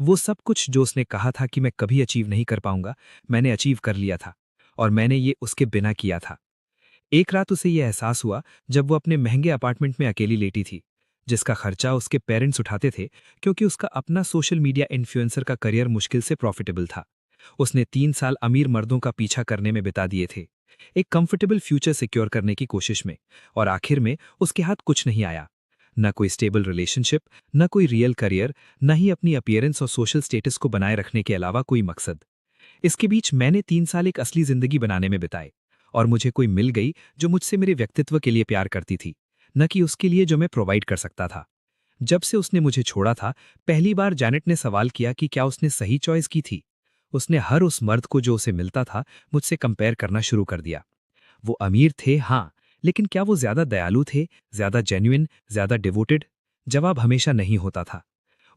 Speaker 1: वो सब कुछ जो उसने कहा था कि मैं कभी अचीव नहीं कर पाऊंगा, मैंने अचीव कर लिया था, और मैंने ये उसके बिना किया था। एक रात उसे यह एहसास हुआ जब वो अपने महंगे अपार्टमेंट में अकेली लेटी थी, जिसका खर्चा उसके पेरेंट्स उठाते थे क्योंकि उसका अपना सोशल मीडिया इन्फ्लुएंसर का करियर मुश्किल से प्रॉफिटेबल था। उसने 3 साल अमीर मर्दों का पीछा करने में बिता दिए थे,
Speaker 3: एक कंफर्टेबल फ्यूचर सिक्योर करने की कोशिश में, और आखिर में उसके हाथ कुछ नहीं आया। न कोई स्टेबल रिलेशनशिप, न कोई रियल करियर, न ही अपनी अपीयरेंस और सोशल स्टेटस को बनाए रखने के अलावा कोई मकसद। इसके बीच मैंने 3 साल एक असली जिंदगी बनाने में बिताए, और मुझे कोई मिल गई जो मुझसे मेरे व्यक्तित्व के लिए प्यार करती थी, न कि उसके लिए जो मैं प्रोवाइड कर सकता था। जब से उसने मुझे छोड़ा था, पहली बार जैनेट ने सवाल किया कि क्या उसने सही चॉइस की थी। उसने हर उस मर्द को जो उसे मिलता था मुझसे कंपेयर करना शुरू कर दिया। वो अमीर थे, हाँ, लेकिन क्या वो ज्यादा दयालु थे, ज्यादा जेन्युइन, ज्यादा डिवोटेड? जवाब हमेशा नहीं होता था।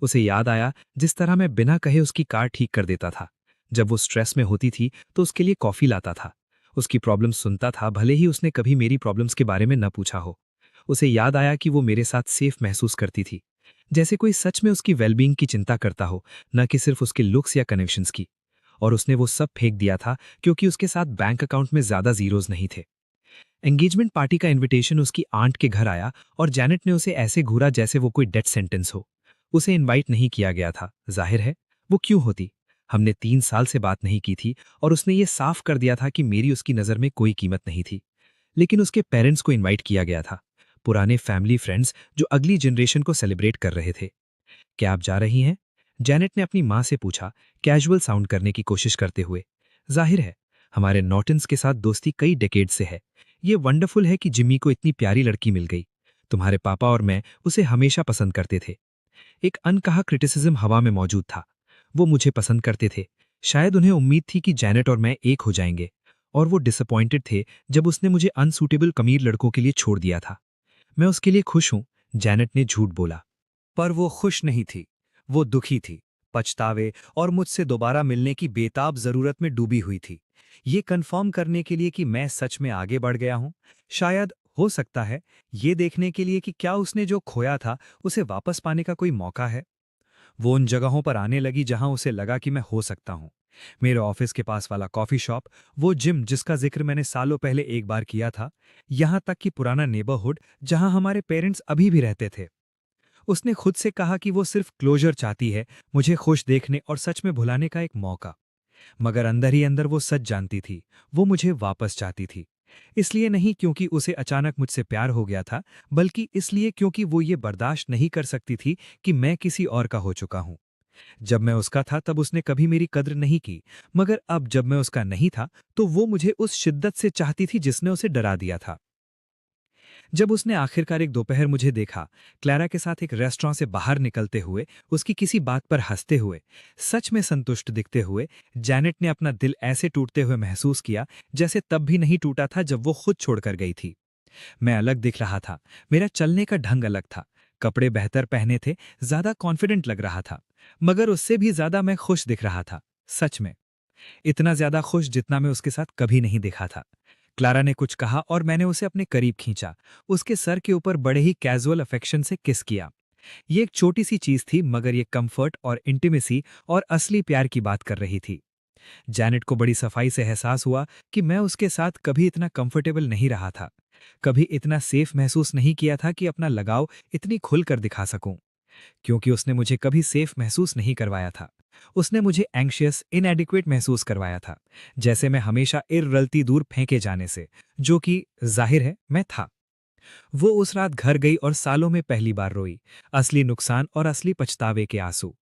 Speaker 3: उसे याद आया जिस तरह मैं बिना कहे उसकी कार ठीक कर देता था। जब वो स्ट्रेस में होती थी तो उसके लिए कॉफी लाता था। उसकी प्रॉब्लम सुनता था, भले ही उसने कभी मेरी प्रॉब्लम्स के बारे में न पूछा हो। उसे याद आया कि वो मेरे साथ सेफ महसूस करती थी, जैसे कोई सच में उसकी वेलबींग की चिंता करता हो, न कि सिर्फ उसके लुक्स या कनेक्शंस की। और उसने वो सब फेंक दिया था क्योंकि उसके साथ बैंक अकाउंट में ज्यादा जीरोज नहीं थे। एंगेजमेंट पार्टी का इनविटेशन उसकी आंट के घर आया और जैनेट ने उसे ऐसे घूरा जैसे वो कोई डेथ सेंटेंस हो। उसे इनवाइट नहीं किया गया था, जाहिर है। वो क्यों होती? हमने 3 साल से बात नहीं की थी और उसने ये साफ कर दिया था कि मेरी उसकी नज़र में कोई कीमत नहीं थी। लेकिन उसके पेरेंट्स को इनवाइट किया गया था, पुराने फैमिली फ्रेंड्स जो अगली जनरेशन को सेलिब्रेट कर रहे थे। क्या आप जा रही हैं? जैनेट ने अपनी माँ से पूछा, कैजुअल साउंड करने की कोशिश करते हुए। जाहिर है, हमारे नॉर्टन्स के साथ दोस्ती कई डेकेड से है। ये वंडरफुल है कि जिम्मी को इतनी प्यारी लड़की मिल गई। तुम्हारे पापा और मैं उसे हमेशा पसंद करते थे। एक अनकहा क्रिटिसिज्म हवा में मौजूद था। वो मुझे पसंद करते थे। शायद उन्हें उम्मीद थी कि जैनेट और मैं एक हो जाएंगे, और वो डिसअपॉइंटेड थे जब उसने मुझे अनसूटेबल कमीर लड़कों के लिए छोड़ दिया था। मैं उसके लिए खुश हूं, जैनेट ने झूठ बोला। पर वो खुश नहीं थी। वो दुखी थी, पछतावे और मुझसे दोबारा मिलने की बेताब जरूरत में डूबी हुई थी। ये कन्फर्म करने के लिए कि मैं सच में आगे बढ़ गया हूं, शायद, हो सकता है, ये देखने के लिए कि क्या उसने जो खोया था उसे वापस पाने का कोई मौका है। वो उन जगहों पर आने लगी जहां उसे लगा कि मैं हो सकता हूं। मेरे ऑफिस के पास वाला कॉफी शॉप, वो जिम जिसका जिक्र मैंने सालों पहले एक बार किया था, यहां तक कि पुराना नेबरहुड जहां हमारे पेरेंट्स अभी भी रहते थे। उसने खुद से कहा कि वो सिर्फ क्लोजर चाहती है, मुझे खुश देखने और सच में भुलाने का एक मौका। मगर अंदर ही अंदर वो सच जानती थी, वो मुझे वापस चाहती थी। इसलिए नहीं क्योंकि उसे अचानक मुझसे प्यार हो गया था, बल्कि इसलिए क्योंकि वो ये बर्दाश्त नहीं कर सकती थी कि मैं किसी और का हो चुका हूं। जब मैं उसका था तब उसने कभी मेरी कद्र नहीं की, मगर अब जब मैं उसका नहीं था तो वो मुझे उस शिद्दत से चाहती थी जिसने उसे डरा दिया था। जब उसने आखिरकार एक दोपहर मुझे देखा, क्लैरा के साथ एक रेस्टोरेंट से बाहर निकलते हुए, उसकी किसी बात पर हंसते हुए, सच में संतुष्ट दिखते हुए, जैनेट ने अपना दिल ऐसे टूटते हुए महसूस किया जैसे तब भी नहीं टूटा था जब वो खुद छोड़कर गई थी। मैं अलग दिख रहा था, मेरा चलने का ढंग अलग था, कपड़े बेहतर पहने थे, ज्यादा कॉन्फिडेंट लग रहा था, मगर उससे भी ज्यादा मैं खुश दिख रहा था। सच में, इतना ज्यादा खुश जितना मैं उसके साथ कभी नहीं देखा था। क्लारा ने कुछ कहा और मैंने उसे अपने करीब खींचा, उसके सर के ऊपर बड़े ही कैजुअल अफेक्शन से किस किया। ये एक छोटी सी चीज थी, मगर ये कंफर्ट और इंटीमेसी और असली प्यार की बात कर रही थी। जैनेट को बड़ी सफाई से एहसास हुआ कि मैं उसके साथ कभी इतना कंफर्टेबल नहीं रहा था, कभी इतना सेफ महसूस नहीं किया था कि अपना लगाव इतनी खुलकर दिखा सकूं। क्योंकि उसने मुझे कभी सेफ महसूस नहीं करवाया था। उसने मुझे एंग्शियस, इनएडिक्वेट महसूस करवाया था, जैसे मैं हमेशा इर्रलती दूर फेंके जाने से, जो कि जाहिर है मैं था। वो उस रात घर गई और सालों में पहली बार रोई, असली नुकसान और असली पछतावे के आंसू।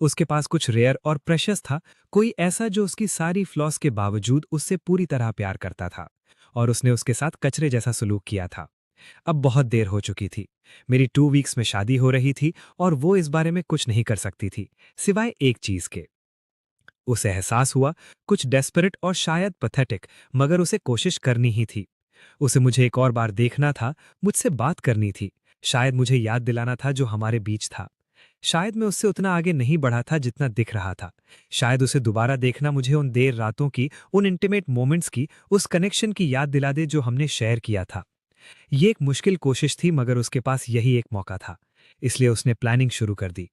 Speaker 3: उसके पास कुछ रेयर और प्रेशियस था, कोई ऐसा जो उसकी सारी फ्लॉस के बावजूद उससे पूरी तरह प्यार करता था, और उसने उसके साथ कचरे जैसा सलूक किया था। अब बहुत देर हो चुकी थी, मेरी 2 वीक्स में शादी हो रही थी और वो इस बारे में कुछ नहीं कर सकती थी, सिवाय एक चीज के। उसे एहसास हुआ, कुछ डेस्परेट और शायद पथेटिक, मगर उसे कोशिश करनी ही थी। उसे मुझे एक और बार देखना था, मुझसे बात करनी थी, शायद मुझे याद दिलाना था जो हमारे बीच था। शायद मैं उससे उतना आगे नहीं बढ़ा था जितना दिख रहा था। शायद उसे दोबारा देखना मुझे उन देर रातों की, उन इंटीमेट मोमेंट्स की, उस कनेक्शन की याद दिला दे जो हमने शेयर किया था। ये एक मुश्किल कोशिश थी, मगर उसके पास यही एक मौका था, इसलिए उसने प्लानिंग शुरू कर दी।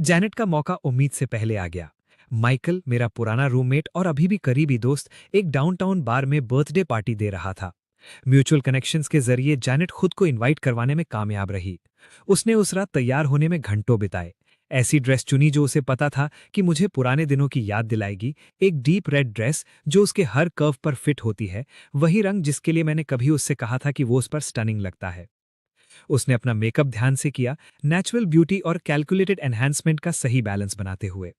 Speaker 3: जैनेट का मौका उम्मीद से पहले आ गया। माइकल, मेरा पुराना रूममेट और अभी भी करीबी दोस्त, एक डाउनटाउन बार में बर्थडे पार्टी दे रहा था। म्यूचुअल कनेक्शंस के जरिए जैनेट खुद को इनवाइट करवाने में कामयाब रही। उसने उस रात तैयार होने में घंटों बिताए, ऐसी ड्रेस चुनी जो उसे पता था कि मुझे पुराने दिनों की याद दिलाएगी, एक डीप रेड ड्रेस जो उसके हर कर्व पर फिट होती है, वही रंग जिसके लिए मैंने कभी उससे कहा था कि वो उस पर स्टनिंग लगता है। उसने अपना मेकअप ध्यान से किया, नेचुरल ब्यूटी और कैलकुलेटेड एनहांसमेंट का सही बैलेंस बनाते हुए।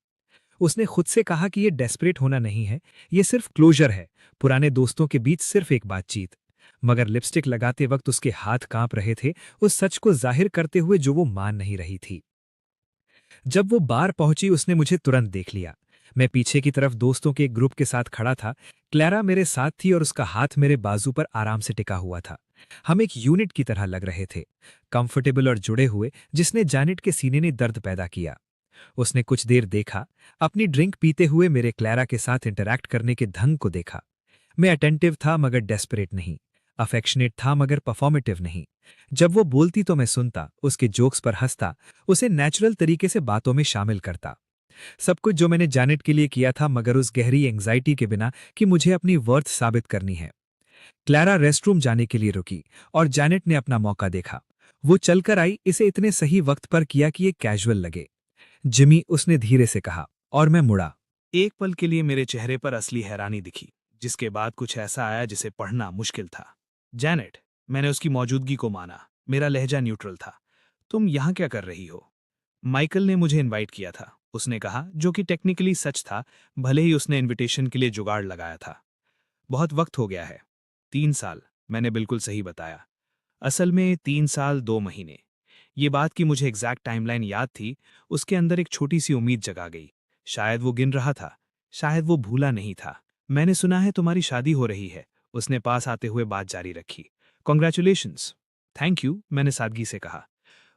Speaker 3: उसने खुद से कहा कि ये डेस्परेट होना नहीं है, ये सिर्फ क्लोजर है, पुराने दोस्तों के बीच सिर्फ एक बातचीत। मगर लिपस्टिक लगाते वक्त उसके हाथ कांप रहे थे, उस सच को जाहिर करते हुए जो वो मान नहीं रही थी। जब वो बार पहुंची उसने मुझे तुरंत देख लिया। मैं पीछे की तरफ दोस्तों के एक ग्रुप के साथ खड़ा था। क्लैरा मेरे साथ थी और उसका हाथ मेरे बाजू पर आराम से टिका हुआ था। हम एक यूनिट की तरह लग रहे थे, कंफर्टेबल और जुड़े हुए, जिसने जानेट के सीने ने दर्द पैदा किया। उसने कुछ देर देखा, अपनी ड्रिंक पीते हुए मेरे क्लैरा के साथ इंटरैक्ट करने के ढंग को देखा। मैं अटेंटिव था मगर डेस्परेट नहीं, अफेक्शनेट था मगर परफॉर्मेटिव नहीं। जब वो बोलती तो मैं सुनता, उसके जोक्स पर हंसता, उसे नेचुरल तरीके से बातों में शामिल करता। सब कुछ जो मैंने जानेट के लिए किया था, मगर उस गहरी एंग्जाइटी के बिना कि मुझे अपनी वर्थ साबित करनी है। क्लैरा रेस्टरूम जाने के लिए रुकी और जानेट ने अपना मौका देखा। वो चलकर आई, इसे इतने सही वक्त पर किया कि ये कैजुअल लगे। जिमी, उसने धीरे से कहा, और मैं मुड़ा।
Speaker 2: एक पल के लिए मेरे चेहरे पर असली हैरानी दिखी, जिसके बाद कुछ ऐसा आया जिसे पढ़ना मुश्किल था। जैनेट, मैंने उसकी मौजूदगी को माना। मेरा लहजा न्यूट्रल था। तुम यहाँ क्या कर रही हो? माइकल ने मुझे इनवाइट किया था, उसने कहा, जो कि टेक्निकली सच था, भले ही उसने इनविटेशन के लिए जुगाड़ लगाया था। बहुत वक्त हो गया है। 3 साल, मैंने बिल्कुल सही बताया। असल में 3 साल 2 महीने। ये बात कि मुझे एग्जैक्ट टाइमलाइन याद थी, उसके अंदर एक छोटी सी उम्मीद जगा गई। शायद वो गिन रहा था, शायद वो भूला नहीं था। मैंने सुना है तुम्हारी शादी हो रही है, उसने पास आते हुए बात जारी रखी। कॉन्ग्रेचुलेशंस। थैंक यू, मैंने सादगी से कहा।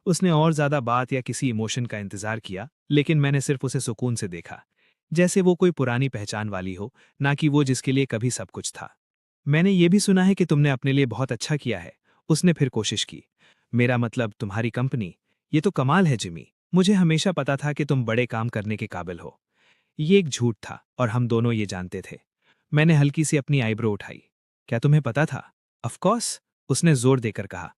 Speaker 2: उसने और ज्यादा बात या किसी इमोशन का इंतजार किया, लेकिन मैंने सिर्फ उसे सुकून से देखा, जैसे वो कोई पुरानी पहचान वाली हो, ना कि वो जिसके लिए कभी सब कुछ था। मैंने ये भी सुना है कि तुमने अपने लिए बहुत अच्छा किया है, उसने फिर कोशिश की। मेरा मतलब तुम्हारी कंपनी। ये तो कमाल है जिमी, मुझे हमेशा पता था कि तुम बड़े काम करने के काबिल हो। ये एक झूठ था और हम दोनों ये जानते थे। मैंने हल्की सी अपनी आईब्रो उठाई। क्या तुम्हें पता था? ऑफ कोर्स, उसने जोर देकर कहा।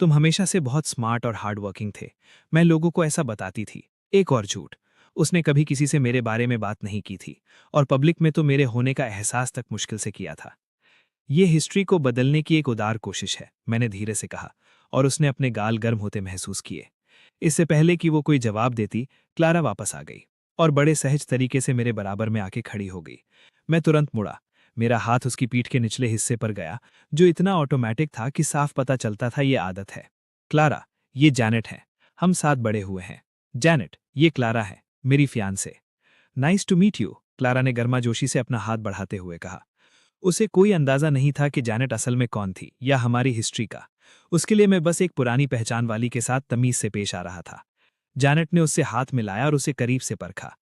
Speaker 2: तुम हमेशा से बहुत स्मार्ट और हार्ड वर्किंग थे। मैं लोगों को ऐसा बताती थी। एक और झूठ, उसने कभी किसी से मेरे बारे में बात नहीं की थी, और पब्लिक में तो मेरे होने का एहसास तक मुश्किल से किया था। ये हिस्ट्री को बदलने की एक उदार कोशिश है, मैंने धीरे से कहा, और उसने अपने गाल गर्म होते महसूस किए। इससे पहले कि वो कोई जवाब देती, क्लारा वापस आ गई और बड़े सहज तरीके से मेरे बराबर में आके खड़ी हो गई। मैं तुरंत मुड़ा। मेरा हाथ उसकी पीठ के निचले हिस्से पर गया, जो इतना ऑटोमेटिक था कि साफ पता चलता था ये आदत है। क्लारा, ये जैनेट है। हम साथ बड़े हुए हैं। जैनेट, ये क्लारा है, मेरी fiancee. Nice to meet you, Clara ने गर्माजोशी से अपना हाथ बढ़ाते हुए कहा। उसे कोई अंदाजा नहीं था कि जैनेट असल में कौन थी या हमारी हिस्ट्री का। उसके लिए मैं बस एक पुरानी पहचान वाली के साथ तमीज से पेश आ रहा था। जैनेट ने उससे हाथ मिलाया और उसे करीब से परखा।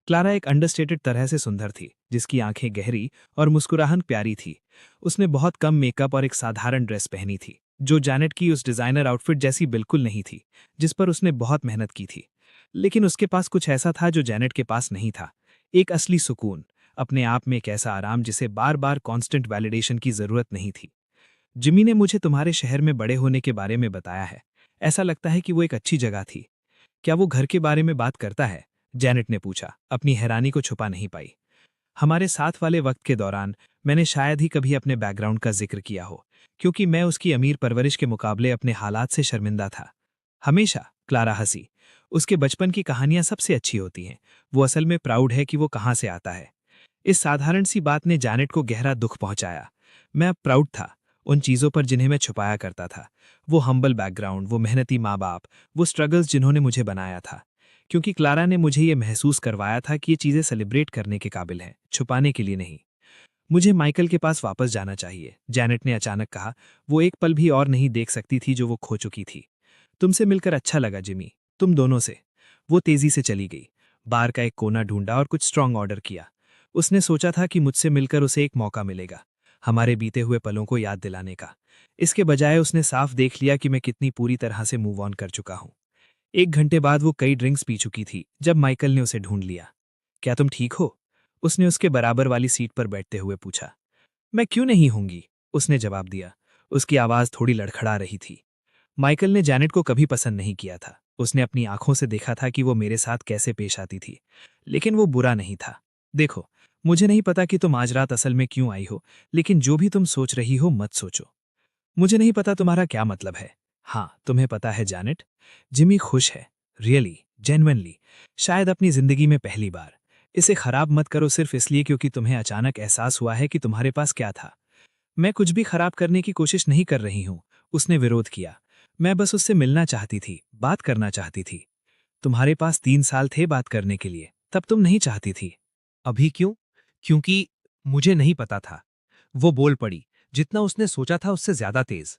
Speaker 2: क्लारा एक अंडरस्टेटेड तरह से सुंदर थी, जिसकी आंखें गहरी और मुस्कुराहट प्यारी थी। उसने बहुत कम मेकअप और एक साधारण ड्रेस पहनी थी, जो जैनेट की उस डिजाइनर आउटफिट जैसी बिल्कुल नहीं थी, जिस पर उसने बहुत मेहनत की थी। लेकिन उसके पास कुछ ऐसा था जो जैनेट के पास नहीं था। एक असली सुकून, अपने आप में एक ऐसा आराम जिसे बार बार कांस्टेंट वैलिडेशन की जरूरत नहीं थी। जिमी ने मुझे तुम्हारे शहर में बड़े होने के बारे में बताया है। ऐसा लगता है कि वो एक अच्छी जगह थी। क्या वो घर के बारे में बात करता है? जैनेट ने पूछा, अपनी हैरानी को छुपा नहीं पाई। हमारे साथ वाले वक्त के दौरान मैंने शायद ही कभी अपने बैकग्राउंड का जिक्र किया हो, क्योंकि मैं उसकी अमीर परवरिश के मुकाबले अपने हालात से शर्मिंदा था। हमेशा, क्लारा हंसी। उसके बचपन की कहानियां सबसे अच्छी होती हैं। वो असल में प्राउड है कि वो कहाँ से आता है। इस साधारण सी बात ने जैनेट को गहरा दुख पहुंचाया। मैं अब प्राउड था उन चीज़ों पर जिन्हें मैं छुपाया करता था। वो हम्बल बैकग्राउंड, वो मेहनती माँ बाप, वो स्ट्रगल्स जिन्होंने मुझे बनाया था। क्योंकि क्लारा ने मुझे ये महसूस करवाया था कि ये चीज़ें सेलिब्रेट करने के काबिल हैं, छुपाने के लिए नहीं। मुझे माइकल के पास वापस जाना चाहिए, जैनेट ने अचानक कहा। वो एक पल भी और नहीं देख सकती थी जो वो खो चुकी थी। तुमसे मिलकर अच्छा लगा जिमी, तुम दोनों से। वो तेजी से चली गई, बार का एक कोना ढूंढा और कुछ स्ट्रांग ऑर्डर किया। उसने सोचा था कि मुझसे मिलकर उसे एक मौका मिलेगा, हमारे बीते हुए पलों को याद दिलाने का। इसके बजाय उसने साफ देख लिया कि मैं कितनी पूरी तरह से मूव ऑन कर चुका हूं। 1 घंटे बाद वो कई ड्रिंक्स पी चुकी थी जब माइकल ने उसे ढूंढ लिया। क्या तुम ठीक हो? उसने उसके बराबर वाली सीट पर बैठते हुए पूछा। मैं क्यों नहीं होंगी, उसने जवाब दिया। उसकी आवाज थोड़ी लड़खड़ा रही थी। माइकल ने जैनेट को कभी पसंद नहीं किया था,
Speaker 3: उसने अपनी आंखों से देखा था कि वो मेरे साथ कैसे पेश आती थी, लेकिन वो बुरा नहीं था। देखो, मुझे नहीं पता कि तुम आज रात असल में क्यों आई हो, लेकिन जो भी तुम सोच रही हो मत सोचो। मुझे नहीं पता तुम्हारा क्या मतलब है। हाँ, तुम्हें पता है जैनेट, जिमी खुश है, रियली, जेन्युइनली, शायद अपनी जिंदगी में पहली बार। इसे खराब मत करो सिर्फ इसलिए क्योंकि तुम्हें अचानक एहसास हुआ है कि तुम्हारे पास क्या था। मैं कुछ भी खराब करने की कोशिश नहीं कर रही हूँ। उसने विरोध किया। मैं बस उससे मिलना चाहती थी, बात करना चाहती थी। तुम्हारे पास 3 साल थे बात करने के लिए, तब तुम नहीं चाहती थी।
Speaker 1: अभी क्यों? क्योंकि मुझे नहीं पता था। वो बोल पड़ी, जितना उसने सोचा था उससे ज्यादा तेज।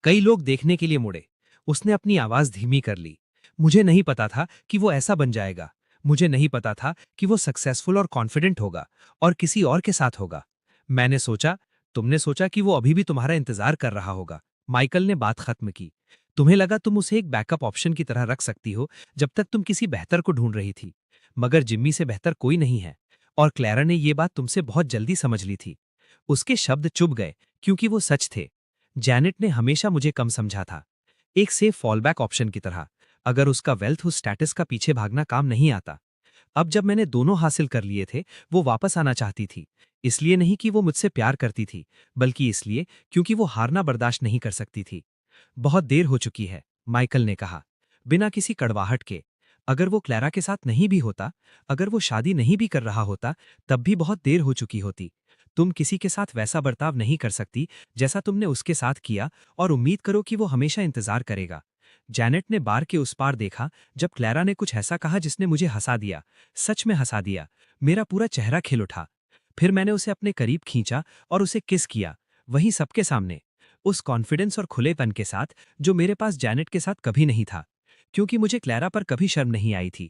Speaker 1: कई लोग देखने के लिए मुड़े। उसने अपनी आवाज धीमी कर ली। मुझे नहीं पता था कि वो ऐसा बन जाएगा। मुझे नहीं पता था कि वो सक्सेसफुल और कॉन्फिडेंट होगा और किसी और के साथ होगा। मैंने सोचा, तुमने सोचा कि वो अभी भी तुम्हारा इंतजार कर रहा होगा। माइकल ने बात खत्म की। तुम्हें लगा तुम उसे एक बैकअप ऑप्शन की तरह रख सकती हो जब तक तुम किसी बेहतर को ढूंढ रही थी। मगर जिम्मी से बेहतर कोई नहीं है। और क्लैरा ने ये बात तुमसे बहुत जल्दी समझ ली थी। उसके शब्द चुभ गए क्योंकि वो सच थे। जैनेट ने हमेशा मुझे कम समझा था, एक सेफ फॉलबैक ऑप्शन की तरह, अगर उसका वेल्थ उस स्टेटस का पीछे भागना काम नहीं आता। अब जब मैंने दोनों हासिल कर लिए थे, वो वापस आना चाहती थी। इसलिए नहीं कि वो मुझसे प्यार करती थी, बल्कि इसलिए क्योंकि वो हारना बर्दाश्त नहीं कर सकती थी। बहुत देर हो चुकी है, माइकल ने कहा, बिना किसी कड़वाहट के। अगर वो क्लैरा के साथ नहीं भी होता, अगर वो शादी नहीं भी कर रहा होता, तब भी बहुत देर हो चुकी होती। तुम किसी के साथ वैसा बर्ताव नहीं कर सकती जैसा तुमने उसके साथ किया और उम्मीद करो कि वो हमेशा इंतजार करेगा। जैनेट ने बार के उस पार देखा जब क्लैरा ने कुछ ऐसा कहा जिसने मुझे हंसा दिया, सच में हंसा दिया। मेरा पूरा चेहरा खिल उठा। फिर मैंने उसे अपने करीब खींचा और उसे किस किया, वहीं सबके सामने, उस कॉन्फिडेंस और खुलेपन के साथ जो मेरे पास जैनेट के साथ कभी नहीं था। क्योंकि मुझे क्लैरा पर कभी शर्म नहीं आई थी।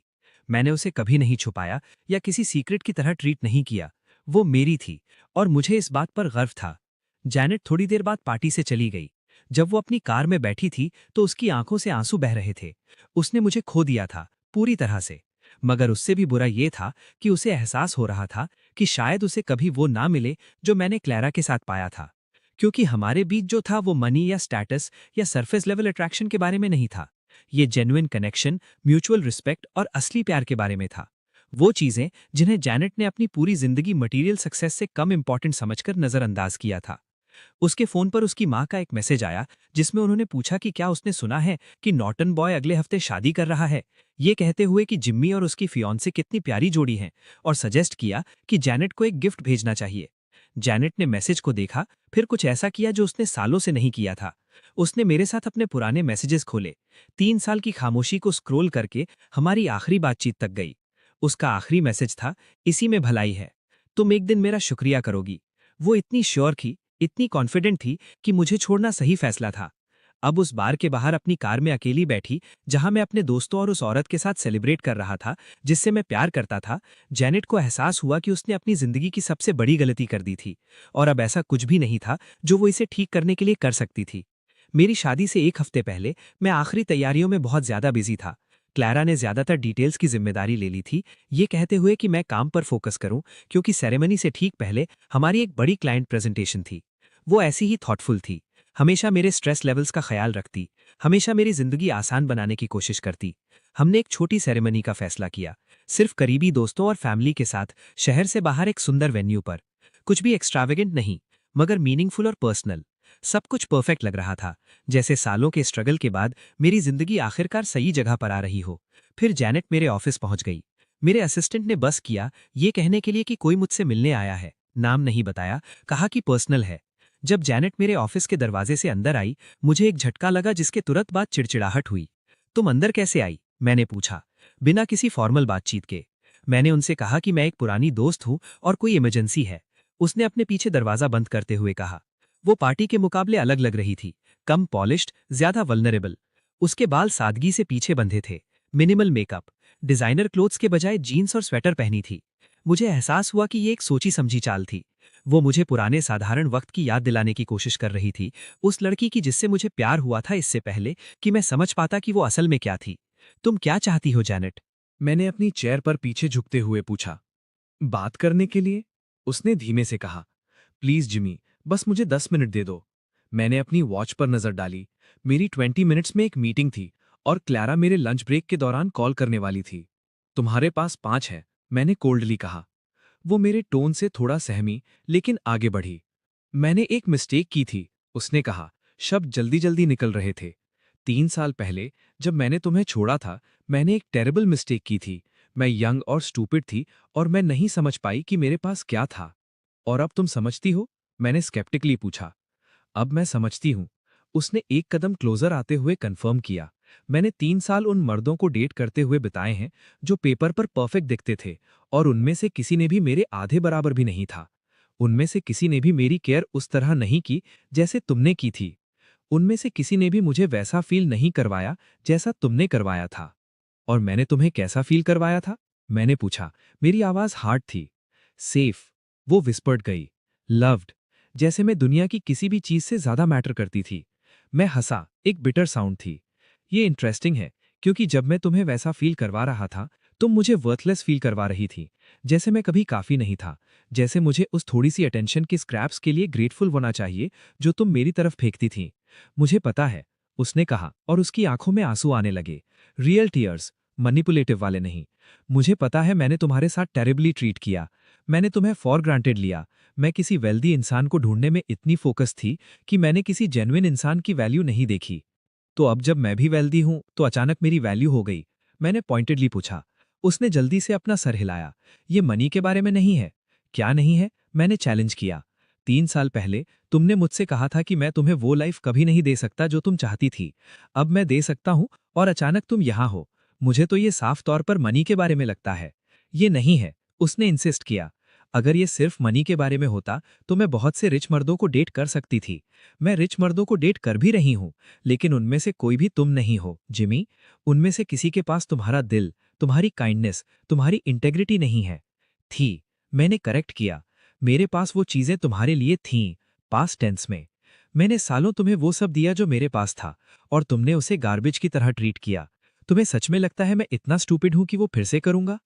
Speaker 1: मैंने उसे कभी नहीं छुपाया या किसी सीक्रेट की तरह ट्रीट नहीं किया। वो मेरी थी और मुझे इस बात पर गर्व था। जैनेट थोड़ी देर बाद पार्टी से चली गई। जब वो अपनी कार में बैठी थी तो उसकी आंखों से आंसू बह रहे थे। उसने मुझे खो दिया था, पूरी तरह से। मगर उससे भी बुरा ये था कि उसे एहसास हो रहा था कि शायद उसे कभी वो ना मिले जो मैंने क्लैरा के साथ पाया था। क्योंकि हमारे बीच जो था वो मनी या स्टेटस या सरफेस लेवल अट्रैक्शन के बारे में नहीं था। ये जेन्युइन कनेक्शन, म्यूचुअल रिस्पेक्ट और असली प्यार के बारे में था। वो चीजें जिन्हें जैनेट ने अपनी पूरी जिंदगी मटेरियल सक्सेस से कम इंपॉर्टेंट समझकर नजरअंदाज किया था। उसके फोन पर उसकी माँ का एक मैसेज आया जिसमें उन्होंने पूछा कि क्या उसने सुना है कि नॉर्टन बॉय अगले हफ्ते शादी कर रहा है, ये कहते हुए कि जिम्मी और उसकी फियांसे कितनी प्यारी जोड़ी हैं, और सजेस्ट किया कि जैनेट को एक गिफ्ट भेजना चाहिए। जैनेट ने मैसेज को देखा, फिर कुछ ऐसा किया जो उसने सालों से नहीं किया था। उसने मेरे साथ अपने पुराने मैसेजेस खोले। 3 साल की खामोशी को स्क्रोल करके हमारी आखिरी बातचीत तक गई। उसका आखिरी मैसेज था, इसी में भलाई है, तुम एक दिन मेरा शुक्रिया करोगी। वो इतनी श्योर थी, इतनी कॉन्फिडेंट थी कि मुझे छोड़ना सही फैसला था। अब उस बार के बाहर अपनी कार में अकेली बैठी, जहां मैं अपने दोस्तों और उस औरत के साथ सेलिब्रेट कर रहा था जिससे मैं प्यार करता था, जैनेट को एहसास हुआ कि उसने अपनी जिंदगी की सबसे बड़ी गलती कर दी थी। और अब ऐसा कुछ भी नहीं था जो वो इसे ठीक करने के लिए कर सकती थी। मेरी शादी से 1 हफ्ते पहले मैं आखिरी तैयारियों में बहुत ज्यादा बिजी था। क्लैरा ने ज्यादातर डिटेल्स की जिम्मेदारी ले ली थी, ये कहते हुए कि मैं काम पर फोकस करूं, क्योंकि सेरेमनी से ठीक पहले हमारी एक बड़ी क्लाइंट प्रेजेंटेशन थी। वो ऐसी ही थॉटफुल थी, हमेशा मेरे स्ट्रेस लेवल्स का ख्याल रखती, हमेशा मेरी जिंदगी आसान बनाने की कोशिश करती। हमने एक छोटी सेरेमनी का फैसला किया, सिर्फ करीबी दोस्तों और फैमिली के साथ, शहर से बाहर एक सुंदर वेन्यू पर। कुछ भी एक्स्ट्रावेगेंट नहीं, मगर मीनिंगफुल और पर्सनल। सब कुछ परफेक्ट लग रहा था, जैसे सालों के स्ट्रगल के बाद मेरी जिंदगी आखिरकार सही जगह पर आ रही हो। फिर जैनेट मेरे ऑफिस पहुंच गई। मेरे असिस्टेंट ने बस किया ये कहने के लिए कि कोई मुझसे मिलने आया है, नाम नहीं बताया, कहा कि पर्सनल है। जब जैनेट मेरे ऑफिस के दरवाजे से अंदर आई, मुझे एक झटका लगा जिसके तुरंत बाद चिड़चिड़ाहट हुई। तुम अंदर कैसे आई? मैंने पूछा, बिना किसी फॉर्मल बातचीत के। मैंने उनसे कहा कि मैं एक पुरानी दोस्त हूं और कोई इमरजेंसी है। उसने अपने पीछे दरवाजा बंद करते हुए कहा। वो पार्टी के मुकाबले अलग लग रही थी, कम पॉलिश्ड, ज्यादा वल्नरेबल। उसके बाल सादगी से पीछे बंधे थे, मिनिमल मेकअप, डिजाइनर क्लोथ्स के बजाय जीन्स और स्वेटर पहनी थी। मुझे एहसास हुआ कि ये एक सोची समझी चाल थी। वो मुझे पुराने साधारण वक्त की याद दिलाने की कोशिश कर रही थी, उस लड़की की जिससे मुझे प्यार हुआ था इससे पहले कि मैं समझ पाता कि वो असल में क्या थी। तुम क्या चाहती हो जैनेट?
Speaker 2: मैंने अपनी चेयर पर पीछे झुकते हुए पूछा। बात करने के लिए? उसने धीमे से कहा। प्लीज जिमी, बस मुझे 10 मिनट दे दो। मैंने अपनी वॉच पर नजर डाली। मेरी 20 मिनट्स में एक मीटिंग थी
Speaker 3: और क्लैरा मेरे लंच ब्रेक के दौरान कॉल करने वाली थी। तुम्हारे पास 5 है, मैंने कोल्डली कहा। वो मेरे टोन से थोड़ा सहमी, लेकिन आगे बढ़ी। मैंने एक मिस्टेक की थी, उसने कहा। शब्द जल्दी जल्दी निकल रहे थे। 3 साल पहले जब मैंने तुम्हें छोड़ा था, मैंने एक टेरेबल मिस्टेक की थी। मैं यंग और स्टूपिड थी और मैं नहीं समझ पाई कि मेरे पास क्या था। और अब तुम समझती हो? मैंने स्केप्टिकली पूछा। अब मैं समझती हूँ। उसने एक कदम क्लोजर आते हुए कंफर्म किया। मैंने 3 साल उन मर्दों को डेट करते हुए बिताए हैं जो पेपर पर परफेक्ट दिखते थे, और उनमें से किसी ने भी मेरे आधे बराबर भी नहीं था। उनमें से किसी ने भी मेरी केयर उस तरह नहीं की जैसे तुमने की थी। उनमें से किसी ने भी मुझे वैसा फील नहीं करवाया जैसा तुमने करवाया था। और मैंने तुम्हें कैसा फील करवाया था? मैंने पूछा। मेरी आवाज हार्ड थी। सेफ, वो विस्पर्ड गई। लव्ड, जैसे मैं दुनिया की किसी भी चीज से ज्यादा मैटर करती थी। मैं हंसा, एक बिटर साउंड थी। ये इंटरेस्टिंग है, क्योंकि जब मैं तुम्हें वैसा फील करवा रहा था, तुम मुझे वर्थलेस फील करवा रही थी, जैसे मैं कभी काफी नहीं था, जैसे मुझे उस थोड़ी सी अटेंशन के स्क्रैप्स के लिए ग्रेटफुल होना चाहिए जो तुम मेरी तरफ फेंकती थी। मुझे पता है, उसने कहा, और उसकी आंखों में आंसू आने लगे। रियल टीयर्स, मैनिपुलेटिव वाले नहीं। मुझे पता है मैंने तुम्हारे साथ टेरिबली ट्रीट किया। मैंने तुम्हें फॉर ग्रांटेड लिया। मैं किसी वेल्दी इंसान को ढूंढने में इतनी फोकस थी कि मैंने किसी जेन्युइन इंसान की वैल्यू नहीं देखी। तो अब जब मैं भी वेल्दी हूं तो अचानक मेरी वैल्यू हो गई? मैंने पॉइंटेडली पूछा। उसने जल्दी से अपना सर हिलाया। ये मनी के बारे में नहीं है। क्या नहीं है? मैंने चैलेंज किया। 3 साल पहले तुमने मुझसे कहा था कि मैं तुम्हें वो लाइफ कभी नहीं दे सकता जो तुम चाहती थी। अब मैं दे सकता हूं, और अचानक तुम यहां हो। मुझे तो ये साफ तौर पर मनी के बारे में लगता है। ये नहीं है, उसने इंसिस्ट किया। अगर ये सिर्फ मनी के बारे में होता तो मैं बहुत से रिच मर्दों को डेट कर सकती थी। मैं रिच मर्दों को डेट कर भी रही हूं, लेकिन उनमें से कोई भी तुम नहीं हो, जिमी। उनमें से किसी के पास तुम्हारा दिल, तुम्हारी काइंडनेस, तुम्हारी इंटेग्रिटी नहीं है। थी, मैंने करेक्ट किया। मेरे पास वो चीजें तुम्हारे लिए थीं, पास्ट टेंस में। मैंने सालों तुम्हें वो सब दिया जो मेरे पास था, और तुमने उसे गार्बेज की तरह ट्रीट किया। तुम्हें सच में लगता है मैं इतना स्टूपिड हूं कि वो फिर से करूंगा?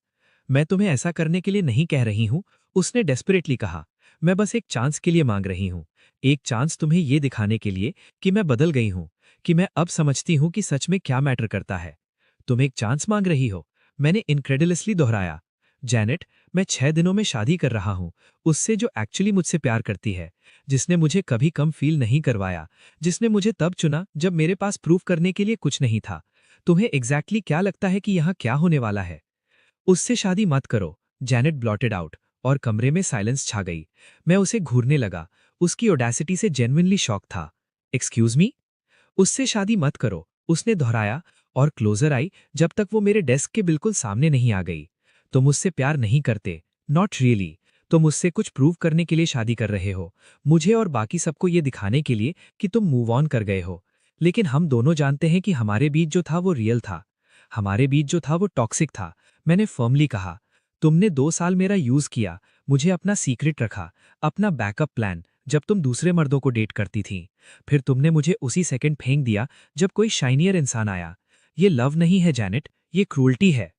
Speaker 3: मैं तुम्हें ऐसा करने के लिए नहीं कह रही हूं, उसने डेस्परेटली कहा। मैं बस एक चांस के लिए मांग रही हूं। एक चांस तुम्हें ये दिखाने के लिए कि मैं बदल गई हूं, कि मैं अब समझती हूं कि सच में क्या मैटर करता है। तुम एक चांस मांग रही हो? मैंने इनक्रेडिलसली दोहराया। जैनेट, मैं 6 दिनों में शादी कर रहा हूं, उससे जो एक्चुअली मुझसे प्यार करती है, जिसने मुझे कभी कम फील नहीं करवाया, जिसने मुझे तब चुना जब मेरे पास प्रूफ करने के लिए कुछ नहीं था। तुम्हें एग्जैक्टली क्या लगता है कि यहाँ क्या होने वाला है? उससे शादी मत करो। जैनेट ब्लॉटेड आउट, और कमरे में साइलेंस छा गई। मैं उसे घूरने लगा। उसकी ओडेसिटी से जेन्युइनली शॉक था। Excuse me? उससे शादी मत करो, उसने दोहराया, और क्लोजर आई जब तक वो मेरे डेस्क के बिल्कुल सामने नहीं आ गई। तुम मुझसे प्यार नहीं करते, नॉट रियली। तुम मुझसे कुछ प्रूव करने के लिए शादी कर रहे हो, मुझे और बाकी सबको ये दिखाने के लिए कि तुम मूव ऑन कर गए हो। लेकिन हम दोनों जानते हैं कि हमारे बीच जो था वो रियल था। हमारे बीच जो था वो टॉक्सिक था। मैंने फर्मली कहा। तुमने 2 साल मेरा यूज किया, मुझे अपना सीक्रेट रखा, अपना बैकअप प्लान, जब तुम दूसरे मर्दों को डेट करती थी। फिर तुमने मुझे उसी सेकंड फेंक दिया जब कोई शाइनियर इंसान आया। ये लव नहीं है जैनेट, ये क्रूल्टी है।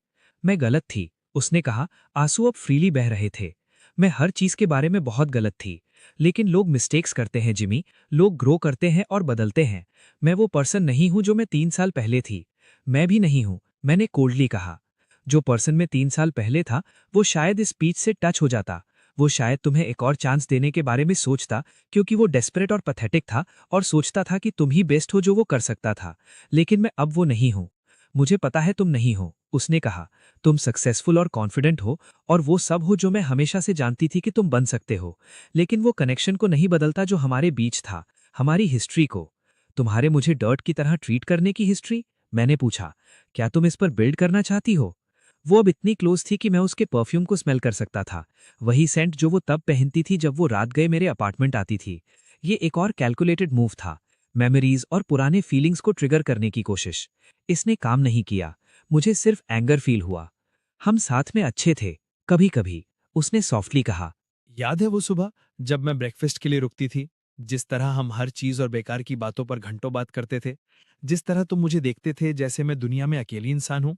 Speaker 3: मैं गलत थी, उसने कहा। आंसू अब फ्रीली बह रहे थे। मैं हर चीज के बारे में बहुत गलत थी। लेकिन लोग मिस्टेक्स करते हैं जिमी, लोग ग्रो करते हैं और बदलते हैं। मैं वो पर्सन नहीं हूं जो मैं 3 साल पहले थी। मैं भी नहीं हूं, मैंने कोल्डली कहा। जो पर्सन में 3 साल पहले था, वो शायद इस स्पीच से टच हो जाता। वो शायद तुम्हें एक और चांस देने के बारे में सोचता, क्योंकि वो डेस्परेट और पैथेटिक था, और सोचता था कि तुम ही बेस्ट हो जो वो कर सकता था। लेकिन मैं अब वो नहीं हूं। मुझे पता है तुम नहीं हो, उसने कहा। तुम सक्सेसफुल और कॉन्फिडेंट हो, और वो सब हो जो मैं हमेशा से जानती थी कि तुम बन सकते हो। लेकिन वो कनेक्शन को नहीं बदलता जो हमारे बीच था, हमारी हिस्ट्री को। तुम्हारे मुझे डर्ट की तरह ट्रीट करने की हिस्ट्री? मैंने पूछा। क्या तुम इस पर बिल्ड करना चाहती हो? वो अब इतनी क्लोज थी कि मैं उसके परफ्यूम को स्मेल कर सकता था। वही सेंट जो वो तब पहनती थी जब वो रात गए मेरे अपार्टमेंट आती थी। ये एक और कैलकुलेटेड मूव था, मेमोरीज और पुराने फीलिंग्स को ट्रिगर करने की कोशिश। इसने काम नहीं किया। मुझे सिर्फ एंगर फील हुआ। हम साथ में अच्छे थे, कभी कभी, उसने सॉफ्टली कहा।
Speaker 1: याद है वो सुबह जब मैं ब्रेकफास्ट के लिए रुकती थी? जिस तरह हम हर चीज और बेकार की बातों पर घंटों बात करते थे। जिस तरह तुम मुझे देखते थे जैसे मैं दुनिया में अकेली इंसान हूं।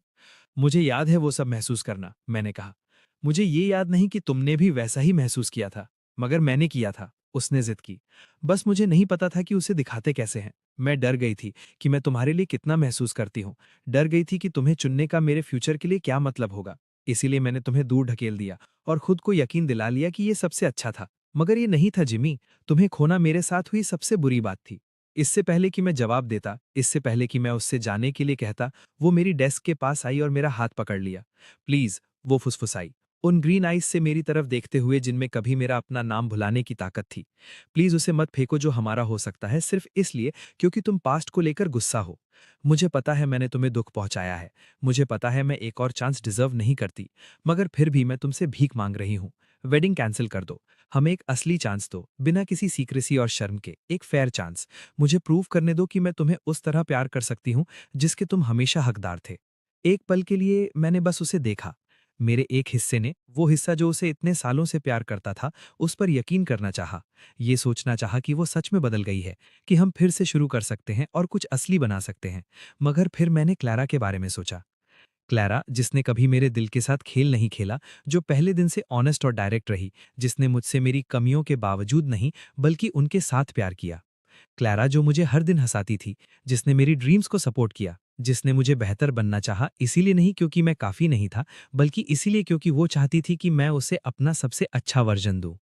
Speaker 1: मुझे याद है वो सब महसूस करना, मैंने कहा। मुझे ये याद नहीं कि तुमने भी वैसा ही महसूस किया था, मगर मैंने किया था।
Speaker 3: उसने जिद की। बस मुझे नहीं पता था कि उसे दिखाते कैसे हैं। मैं डर गई थी कि मैं तुम्हारे लिए कितना महसूस करती हूँ। डर गई थी कि तुम्हें चुनने का मेरे फ्यूचर के लिए क्या मतलब होगा। इसीलिए मैंने तुम्हें दूर ढकेल दिया और खुद को यकीन दिला लिया कि ये सबसे अच्छा था। मगर ये नहीं था जिमी, तुम्हें खोना मेरे साथ हुई सबसे बुरी बात थी। इससे पहले कि मैं जवाब देता, इससे पहले कि मैं उससे जाने के लिए कहता, वो मेरी डेस्क के पास आई और मेरा हाथ पकड़ लिया। प्लीज, वो फुसफुसाई, उन ग्रीन आइज से मेरी तरफ देखते हुए जिनमें कभी मेरा अपना नाम भुलाने की ताकत थी। प्लीज उसे मत फेंको जो हमारा हो सकता है सिर्फ इसलिए क्योंकि तुम पास्ट को लेकर गुस्सा हो। मुझे पता है मैंने तुम्हें दुख पहुंचाया है। मुझे पता है मैं एक और चांस डिजर्व नहीं करती। मगर फिर भी मैं तुमसे भीख मांग रही हूँ। वेडिंग कैंसिल कर दो। हमें एक असली चांस दो, बिना किसी सीक्रेसी और शर्म के, एक फेयर चांस। मुझे प्रूव करने दो कि मैं तुम्हें उस तरह प्यार कर सकती हूँ जिसके तुम हमेशा हकदार थे। एक पल के लिए मैंने बस उसे देखा। मेरे एक हिस्से ने, वो हिस्सा जो उसे इतने सालों से प्यार करता था, उस पर यकीन करना चाहा। ये सोचना चाहा कि वो सच में बदल गई है, कि हम फिर से शुरू कर सकते हैं और कुछ असली बना सकते हैं। मगर फिर मैंने क्लारा के बारे में सोचा। क्लारा, जिसने कभी मेरे दिल के साथ खेल नहीं खेला, जो पहले दिन से ऑनेस्ट और डायरेक्ट रही, जिसने मुझसे मेरी कमियों के बावजूद नहीं बल्कि उनके साथ प्यार किया। क्लारा, जो मुझे हर दिन हंसाती थी, जिसने मेरी ड्रीम्स को सपोर्ट किया, जिसने मुझे बेहतर बनना चाहा, इसीलिए नहीं क्योंकि मैं काफ़ी नहीं था, बल्कि इसीलिए क्योंकि वो चाहती थी कि मैं उसे अपना सबसे अच्छा वर्जन दूँ।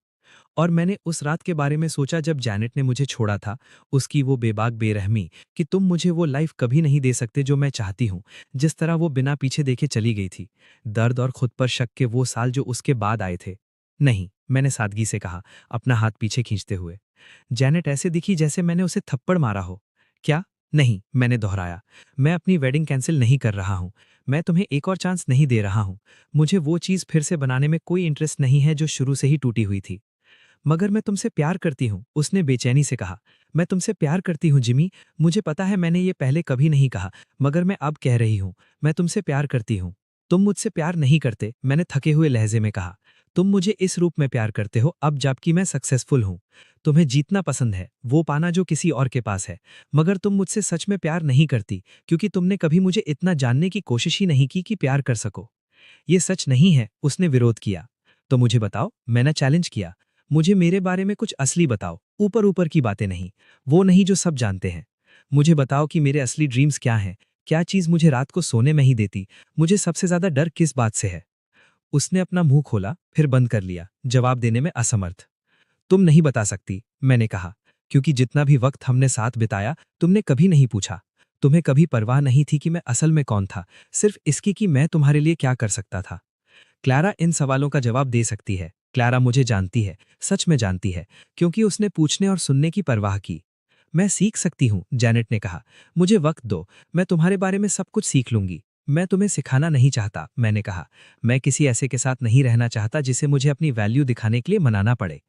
Speaker 3: और मैंने उस रात के बारे में सोचा जब जैनेट ने मुझे छोड़ा था, उसकी वो बेबाक बेरहमी कि तुम मुझे वो लाइफ कभी नहीं दे सकते जो मैं चाहती हूँ, जिस तरह वो बिना पीछे देखे चली गई थी। दर्द और खुद पर शक के वो साल जो उसके बाद आए थे। नहीं, मैंने सादगी से कहा, अपना हाथ पीछे खींचते हुए। जैनेट ऐसे दिखी जैसे मैंने उसे थप्पड़ मारा हो। क्या? नहीं, मैंने दोहराया। मैं अपनी वेडिंग कैंसिल नहीं कर रहा हूँ। मैं तुम्हें एक और चांस नहीं दे रहा हूँ। मुझे वो चीज़ फिर से बनाने में कोई इंटरेस्ट नहीं है जो शुरू से ही टूटी हुई थी। मगर मैं तुमसे प्यार करती हूँ, उसने बेचैनी से कहा। मैं तुमसे प्यार करती हूँ जिमी। मुझे पता है मैंने ये पहले कभी नहीं कहा, मगर मैं अब कह रही हूँ। मैं तुमसे प्यार करती हूँ। तुम मुझसे प्यार नहीं करते, मैंने थके हुए लहजे में कहा। तुम मुझे इस रूप में प्यार करते हो अब जबकि मैं सक्सेसफुल हूँ। तुम्हें जीतना पसंद है, वो पाना जो किसी और के पास है। मगर तुम मुझसे सच में प्यार नहीं करती, क्योंकि तुमने कभी मुझे इतना जानने की कोशिश ही नहीं की कि प्यार कर सको। ये सच नहीं है, उसने विरोध किया। तो मुझे बताओ, मैंने चैलेंज किया। मुझे मेरे बारे में कुछ असली बताओ, ऊपर ऊपर की बातें नहीं, वो नहीं जो सब जानते हैं। मुझे बताओ कि मेरे असली ड्रीम्स क्या हैं, क्या चीज़ मुझे रात को सोने नहीं देती, मुझे सबसे ज़्यादा डर किस बात से है। उसने अपना मुंह खोला, फिर बंद कर लिया, जवाब देने में असमर्थ। तुम नहीं बता सकती, मैंने कहा, क्योंकि जितना भी वक्त हमने साथ बिताया, तुमने कभी नहीं पूछा। तुम्हें कभी परवाह नहीं थी कि मैं असल में कौन था, सिर्फ इसकी कि मैं तुम्हारे लिए क्या कर सकता था। क्लारा इन सवालों का जवाब दे सकती है। क्लारा मुझे जानती है, सच में जानती है, क्योंकि उसने पूछने और सुनने की परवाह की। मैं सीख सकती हूँ, जैनेट ने कहा। मुझे वक्त दो, मैं तुम्हारे बारे में सब कुछ सीख लूंगी। मैं तुम्हें सिखाना नहीं चाहता, मैंने कहा। मैं किसी ऐसे के साथ नहीं रहना चाहता जिसे मुझे अपनी वैल्यू दिखाने के लिए मनाना पड़े।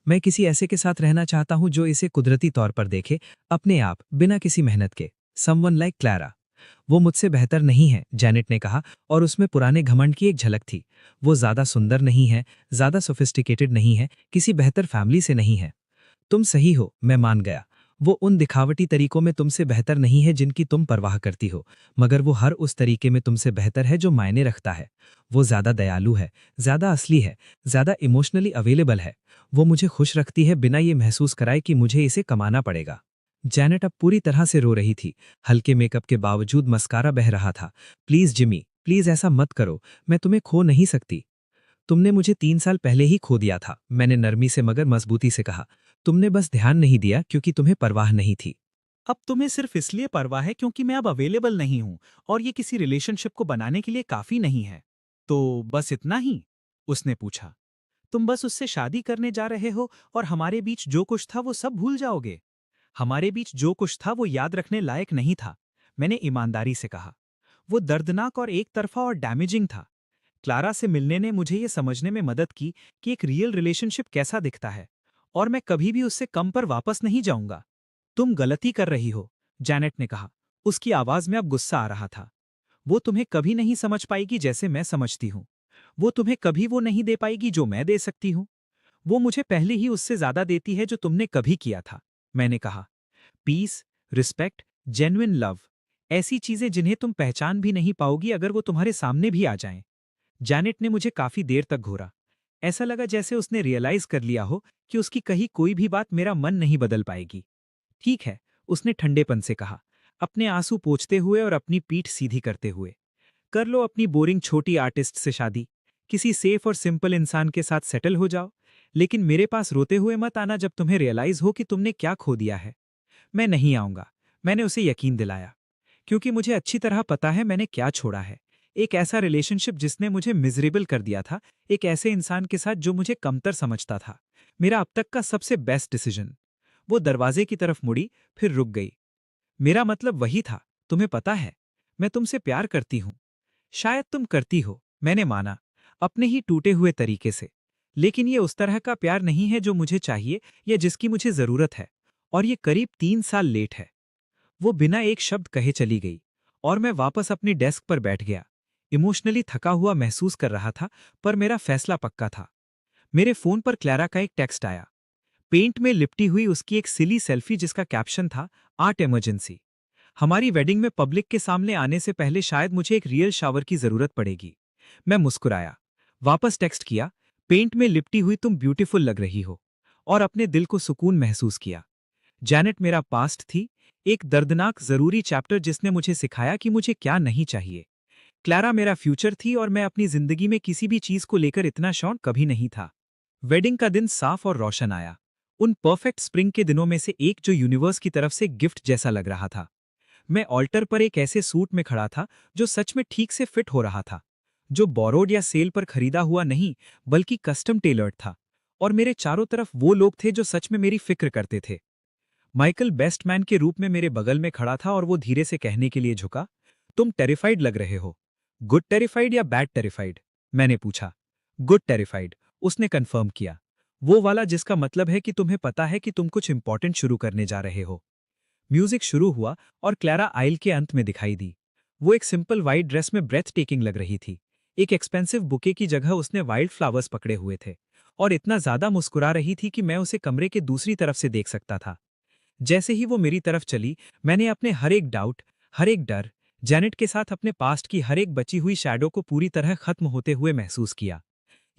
Speaker 3: मैं किसी ऐसे के साथ रहना चाहता हूँ जो इसे कुदरती तौर पर देखे, अपने आप, बिना किसी मेहनत के। Someone like Clara. वो मुझसे बेहतर नहीं है, जैनेट ने कहा, और उसमें पुराने घमंड की एक झलक थी। वो ज्यादा सुंदर नहीं है, ज्यादा सोफिस्टिकेटेड नहीं है, किसी बेहतर फैमिली से नहीं है। तुम सही हो, मैं मान गया। वो उन दिखावटी तरीकों में तुमसे बेहतर नहीं है जिनकी तुम परवाह करती हो, मगर वो हर उस तरीके में तुमसे बेहतर है जो मायने रखता है। वो ज्यादा दयालु है, ज्यादा असली है, ज्यादा इमोशनली अवेलेबल है। वो मुझे खुश रखती है बिना ये महसूस कराए कि मुझे इसे कमाना पड़ेगा। जैनेट अब पूरी तरह से रो रही थी। हल्के मेकअप के बावजूद मस्कारा बह रहा था। प्लीज जिमी, प्लीज ऐसा मत करो, मैं तुम्हें खो नहीं सकती। तुमने मुझे 3 साल पहले ही खो दिया था, मैंने नरमी से मगर मजबूती से कहा। तुमने बस ध्यान नहीं दिया क्योंकि तुम्हें परवाह नहीं थी।
Speaker 2: अब तुम्हें सिर्फ इसलिए परवाह है क्योंकि मैं अब अवेलेबल नहीं हूं और ये किसी रिलेशनशिप को बनाने के लिए काफी नहीं है। तो बस इतना ही? उसने पूछा। तुम बस उससे शादी करने जा रहे हो और हमारे बीच जो कुछ था वो सब भूल जाओगे? हमारे बीच जो कुछ था वो याद रखने लायक नहीं था, मैंने ईमानदारी से कहा। वो दर्दनाक और एक तरफा और डैमेजिंग था। क्लारा से मिलने ने मुझे ये समझने में मदद की कि एक रियल रिलेशनशिप कैसा दिखता है, और मैं कभी भी उससे कम पर वापस नहीं जाऊंगा। तुम गलती कर रही हो, जैनेट ने कहा। उसकी आवाज में अब गुस्सा आ रहा था। वो तुम्हें कभी नहीं समझ पाएगी जैसे मैं समझती हूँ। वो तुम्हें कभी वो नहीं दे पाएगी जो मैं दे सकती हूँ। वो मुझे पहले ही उससे ज्यादा देती है जो तुमने कभी किया था, मैंने कहा। पीस, रिस्पेक्ट, जेन्युइन लव, ऐसी चीजें जिन्हें तुम पहचान भी नहीं पाओगी अगर वो तुम्हारे सामने भी आ जाएं। जैनेट ने मुझे काफी देर तक घूरा। ऐसा लगा जैसे उसने रियलाइज कर लिया हो
Speaker 3: कि उसकी कही कोई भी बात मेरा मन नहीं बदल पाएगी। ठीक है, उसने ठंडेपन से कहा, अपने आंसू पोंछते हुए और अपनी पीठ सीधी करते हुए। कर लो अपनी बोरिंग छोटी आर्टिस्ट से शादी, किसी सेफ और सिंपल इंसान के साथ सेटल हो जाओ, लेकिन मेरे पास रोते हुए मत आना जब तुम्हें रियलाइज हो कि तुमने क्या खो दिया है। मैं नहीं आऊंगा, मैंने उसे यकीन दिलाया, क्योंकि मुझे अच्छी तरह पता है मैंने क्या छोड़ा है। एक ऐसा रिलेशनशिप जिसने मुझे मिजरेबल कर दिया था, एक ऐसे इंसान के साथ जो मुझे कमतर समझता था। मेरा अब तक का सबसे बेस्ट डिसीजन। वो दरवाजे की तरफ मुड़ी, फिर रुक गई। मेरा मतलब वही था, तुम्हें पता है, मैं तुमसे प्यार करती हूं। शायद तुम करती हो, मैंने माना, अपने ही टूटे हुए तरीके से। लेकिन ये उस तरह का प्यार नहीं है जो मुझे चाहिए या जिसकी मुझे जरूरत है। और ये करीब 3 साल लेट है। वो बिना एक शब्द कहे चली गई और मैं वापस अपनी डेस्क पर बैठ गया। इमोशनली थका हुआ महसूस कर रहा था, पर मेरा फैसला पक्का था। मेरे फोन पर क्लैरा का एक टेक्स्ट आया। पेंट में लिपटी हुई उसकी एक सिली सेल्फी जिसका कैप्शन था, आर्ट इमरजेंसी। हमारी वेडिंग में पब्लिक के सामने आने से पहले शायद मुझे एक रियल शावर की जरूरत पड़ेगी। मैं मुस्कुराया, वापस टेक्स्ट किया, पेंट में लिपटी हुई तुम ब्यूटीफुल लग रही हो, और अपने दिल को सुकून महसूस किया। जैनेट मेरा पास्ट थी, एक दर्दनाक जरूरी चैप्टर जिसने मुझे सिखाया कि मुझे क्या नहीं चाहिए। क्लैरा मेरा फ्यूचर थी और मैं अपनी जिंदगी में किसी भी चीज को लेकर इतना शौक कभी नहीं था। वेडिंग का दिन साफ और रोशन आया, उन परफेक्ट स्प्रिंग के दिनों में से एक जो यूनिवर्स की तरफ से गिफ्ट जैसा लग रहा था। मैं ऑल्टर पर एक ऐसे सूट में खड़ा था जो सच में ठीक से फिट हो रहा था, जो बोरोड या सेल पर खरीदा हुआ नहीं बल्कि कस्टम टेलर्ड था। और मेरे चारों तरफ वो लोग थे जो सच में मेरी फिक्र करते थे। माइकल बेस्टमैन के रूप में मेरे बगल में खड़ा था और वो धीरे से कहने के लिए झुका, तुम टेरिफाइड लग रहे हो। गुड टेरिफाइड या बैड टेरिफाइड? मैंने पूछा। गुड टेरिफाइड, उसने कंफर्म किया। वो वाला जिसका मतलब है कि तुम्हें पता है कि तुम कुछ इंपॉर्टेंट शुरू करने जा रहे हो। म्यूजिक शुरू हुआ और क्लैरा आइल के अंत में दिखाई दी। वो एक सिंपल वाइट ड्रेस में ब्रेथ टेकिंग लग रही थी। एक एक्सपेंसिव बुके की जगह उसने वाइल्ड फ्लावर्स पकड़े हुए थे और इतना ज्यादा मुस्कुरा रही थी कि मैं उसे कमरे के दूसरी तरफ से देख सकता था। जैसे ही वो मेरी तरफ चली, मैंने अपने हर एक डाउट, हर एक डर, जेनेट के साथ अपने पास्ट की हर एक बची हुई शैडो को पूरी तरह खत्म होते हुए महसूस किया।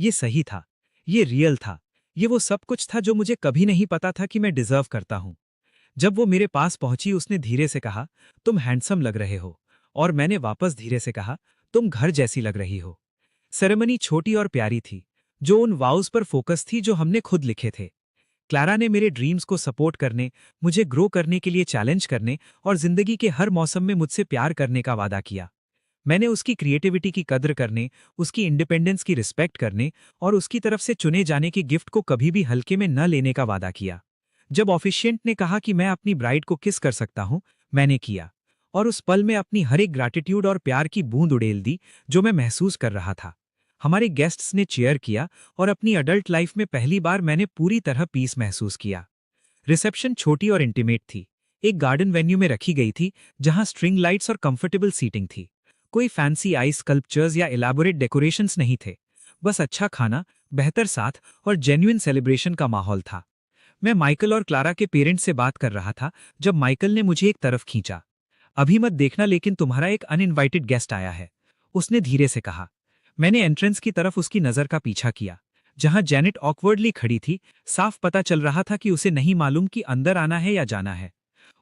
Speaker 3: ये सही था, ये रियल था, ये वो सब कुछ था जो मुझे कभी नहीं पता था कि मैं डिजर्व करता हूं। जब वो मेरे पास पहुंची उसने धीरे से कहा, तुम हैंडसम लग रहे हो, और मैंने वापस धीरे से कहा, तुम घर जैसी लग रही हो। सेरेमनी छोटी और प्यारी थी, जो उन वाउज पर फोकस थी जो हमने खुद लिखे थे। क्लारा ने मेरे ड्रीम्स को सपोर्ट करने, मुझे ग्रो करने के लिए चैलेंज करने और जिंदगी के हर मौसम में मुझसे प्यार करने का वादा किया। मैंने उसकी क्रिएटिविटी की कद्र करने, उसकी इंडिपेंडेंस की रिस्पेक्ट करने और उसकी तरफ से चुने जाने की गिफ्ट को कभी भी हल्के में न लेने का वादा किया। जब ऑफिशिएंट ने कहा कि मैं अपनी ब्राइड को किस कर सकता हूं, मैंने किया, और उस पल में अपनी हर एक ग्रैटिट्यूड और प्यार की बूंद उड़ेल दी जो मैं महसूस कर रहा था। हमारे गेस्ट्स ने चेयर किया और अपनी अडल्ट लाइफ में पहली बार मैंने पूरी तरह पीस महसूस किया। रिसेप्शन छोटी और इंटीमेट थी, एक गार्डन वेन्यू में रखी गई थी जहां स्ट्रिंग लाइट्स और कंफर्टेबल सीटिंग थी। कोई फैंसी आइस स्कल्पचर्स या इलैबोरेट डेकोरेशंस नहीं थे, बस अच्छा खाना, बेहतर साथ और जेन्युइन सेलिब्रेशन का माहौल था। मैं माइकल और क्लारा के पेरेंट्स से बात कर रहा था जब माइकल ने मुझे एक तरफ खींचा। अभी मत देखना, लेकिन तुम्हारा एक अनइनवाइटेड गेस्ट आया है, उसने धीरे से कहा। मैंने एंट्रेंस की तरफ उसकी नजर का पीछा किया, जहां जेनेट ऑकवर्डली खड़ी थी। साफ पता चल रहा था कि उसे नहीं मालूम कि अंदर आना है या जाना है।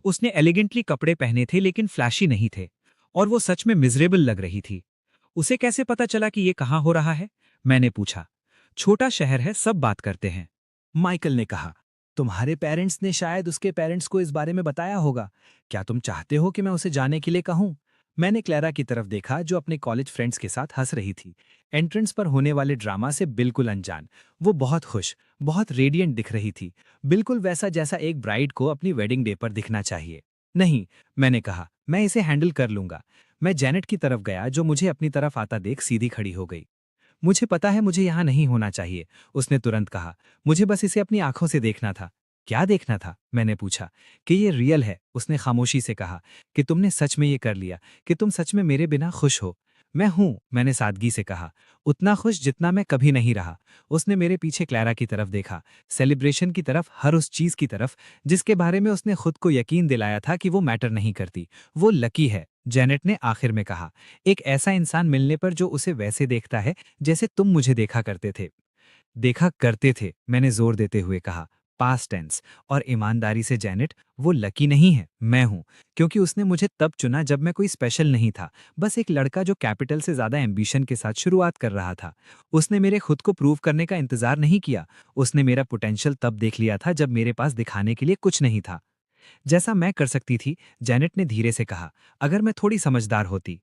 Speaker 3: उसने एलिगेंटली कपड़े पहने थे लेकिन फ्लैशी नहीं थे, और वो सच में मिजरेबल लग रही थी। उसे कैसे पता चला कि ये कहाँ हो रहा है? मैंने पूछा। छोटा शहर है, सब बात करते हैं,
Speaker 2: माइकल ने कहा, तुम्हारे पेरेंट्स ने शायद उसके पेरेंट्स को इस बारे में बताया होगा। क्या तुम चाहते हो कि मैं उसे जाने के लिए कहूं? मैंने क्लैरा की तरफ देखा जो अपने कॉलेज फ्रेंड्स के साथ हंस रही थी, एंट्रेंस पर होने वाले ड्रामा से बिल्कुल अनजान। वो बहुत खुश, बहुत रेडिएंट दिख रही थी, बिल्कुल वैसा जैसा एक ब्राइड को अपनी वेडिंग डे पर दिखना चाहिए। नहीं, मैंने कहा, मैं इसे हैंडल कर लूंगा। मैं जेनेट की तरफ गया जो मुझे अपनी तरफ आता देख सीधी खड़ी हो गई। मुझे पता है मुझे यहाँ नहीं होना चाहिए, उसने तुरंत कहा। मुझे बस इसे अपनी आंखों से देखना था। क्या देखना था? मैंने पूछा। कि ये रियल है, उसने खामोशी से कहा। कि तुमने सच में ये कर लिया, कि तुम सच में मेरे बिना खुश हो। मैं हूं, मैंने सादगी से कहा, उतना खुश जितना मैं कभी नहीं रहा। उसने मेरे पीछे क्लैरा की तरफ देखा, सेलिब्रेशन की तरफ, हर उस चीज की तरफ जिसके बारे में उसने खुद को यकीन दिलाया था कि वो मैटर नहीं करती। वो लकी है, जेनेट ने आखिर में कहा, एक ऐसा इंसान मिलने पर जो उसे वैसे देखता है जैसे तुम मुझे देखा करते थे।
Speaker 3: देखा करते थे, मैंने जोर देते हुए कहा। Past tense. और ईमानदारी से जैनेट, वो लकी नहीं है, मैं हूं। क्योंकि उसने मुझे तब चुना जब मैं कोई स्पेशल नहीं था, बस एक लड़का जो कैपिटल से ज्यादा एम्बिशन के साथ शुरुआत कर रहा था। उसने मेरे खुद को प्रूव करने का इंतजार नहीं किया। उसने मेरा पोटेंशियल तब देख लिया था जब मेरे पास दिखाने के लिए कुछ नहीं था। जैसा मैं कर सकती थी, जैनेट ने धीरे से कहा, अगर मैं थोड़ी समझदार होती,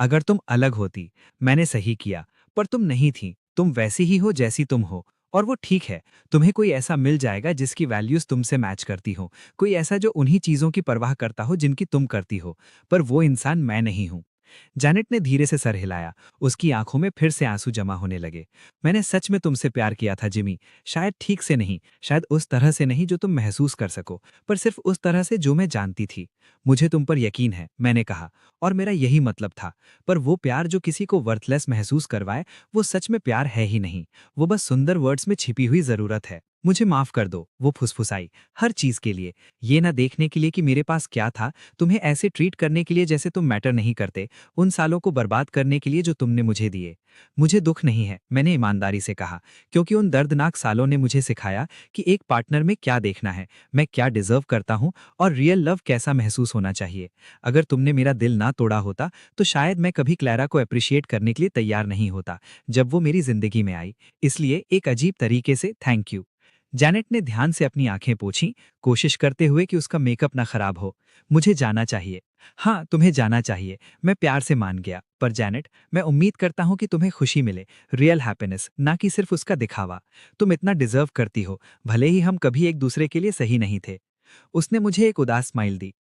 Speaker 3: अगर तुम अलग होती। मैंने सही किया, पर तुम नहीं थी। तुम वैसी ही हो जैसी तुम हो, और वो ठीक है। तुम्हें कोई ऐसा मिल जाएगा जिसकी वैल्यूज तुमसे मैच करती हो, कोई ऐसा जो उन्हीं चीजों की परवाह करता हो जिनकी तुम करती हो। पर वो इंसान मैं नहीं हूं। जैनेट ने धीरे से सर हिलाया। उसकी आंखों में फिर से आंसू जमा होने लगे। मैंने सच में तुमसे प्यार किया था जिमी। शायद ठीक से नहीं, शायद उस तरह से नहीं जो तुम महसूस कर सको, पर सिर्फ उस तरह से जो मैं जानती थी। मुझे तुम पर यकीन है, मैंने कहा, और मेरा यही मतलब था। पर वो प्यार जो किसी को वर्थलेस महसूस करवाए, वो सच में प्यार है ही नहीं। वो बस सुंदर वर्ड्स में छिपी हुई जरूरत है। मुझे माफ कर दो, वो फुसफुसाई, हर चीज के लिए। ये ना देखने के लिए कि मेरे पास क्या था, तुम्हें ऐसे ट्रीट करने के लिए जैसे तुम मैटर नहीं करते, उन सालों को बर्बाद करने के लिए जो तुमने मुझे दिए। मुझे दुख नहीं है, मैंने ईमानदारी से कहा, क्योंकि उन दर्दनाक सालों ने मुझे सिखाया कि एक पार्टनर में क्या देखना है, मैं क्या डिजर्व करता हूं, और रियल लव कैसा महसूस होना चाहिए। अगर तुमने मेरा दिल ना तोड़ा होता, तो शायद मैं कभी क्लैरा को अप्रिशिएट करने के लिए तैयार नहीं होता जब वो मेरी जिंदगी में आई। इसलिए एक अजीब तरीके से थैंक यू। जैनेट ने ध्यान से अपनी आंखें पोंछी, कोशिश करते हुए कि उसका मेकअप ना खराब हो। मुझे जाना चाहिए। हाँ, तुम्हें जाना चाहिए। मैं प्यार से मान गया। पर जैनेट, मैं उम्मीद करता हूँ कि तुम्हें खुशी मिले, रियल हैप्पीनेस, ना कि सिर्फ उसका दिखावा। तुम इतना डिजर्व करती हो, भले ही हम कभी एक दूसरे के लिए सही नहीं थे। उसने मुझे एक उदास स्माइल दी।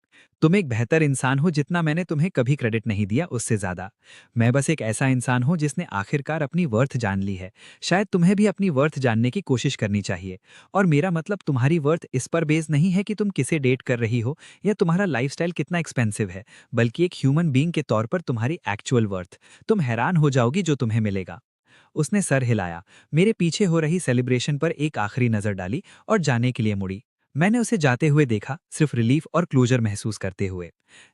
Speaker 3: तुम एक बेहतर इंसान हो जितना मैंने तुम्हें कभी क्रेडिट नहीं दिया, उससे ज्यादा। मैं बस एक ऐसा इंसान हूं जिसने आखिरकार अपनी वर्थ जान ली है। शायद तुम्हें भी अपनी वर्थ जानने की कोशिश करनी चाहिए। और मेरा मतलब तुम्हारी वर्थ इस पर बेस नहीं है कि तुम किसे डेट कर रही हो या तुम्हारा लाइफस्टाइल कितना एक्सपेंसिव है, बल्कि एक ह्यूमन बीइंग के तौर पर तुम्हारी एक्चुअल वर्थ। तुम हैरान हो जाओगी जो तुम्हें मिलेगा। उसने सर हिलाया, मेरे पीछे हो रही सेलिब्रेशन पर एक आखिरी नजर डाली और जाने के लिए मुड़ी। मैंने उसे जाते हुए देखा, सिर्फ रिलीफ और क्लोजर महसूस करते हुए।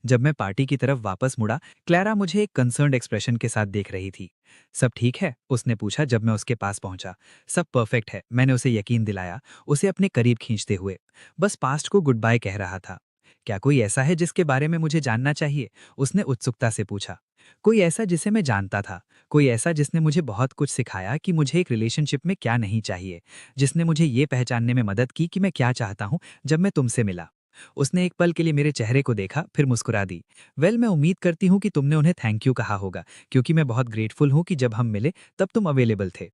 Speaker 3: जब मैं पार्टी की तरफ वापस मुड़ा, क्लैरा मुझे एक कंसर्न्ड एक्सप्रेशन के साथ देख रही थी। सब ठीक है? उसने पूछा जब मैं उसके पास पहुंचा। सब परफेक्ट है, मैंने उसे यकीन दिलाया, उसे अपने करीब खींचते हुए। बस पास्ट को गुड बाय कह रहा था। क्या कोई ऐसा है जिसके बारे में मुझे जानना चाहिए? उसने उत्सुकता से पूछा। कोई ऐसा जिसे मैं जानता था, कोई ऐसा जिसने मुझे बहुत कुछ सिखाया कि मुझे एक रिलेशनशिप में क्या नहीं चाहिए, जिसने मुझे ये पहचानने में मदद की कि मैं क्या चाहता हूँ जब मैं तुमसे मिला। उसने एक पल के लिए मेरे चेहरे को देखा, फिर मुस्कुरा दी। वेल, मैं उम्मीद करती हूँ कि तुमने उन्हें थैंक यू कहा होगा, क्योंकि मैं बहुत ग्रेटफुल हूँ कि जब हम मिले तब तुम अवेलेबल थे।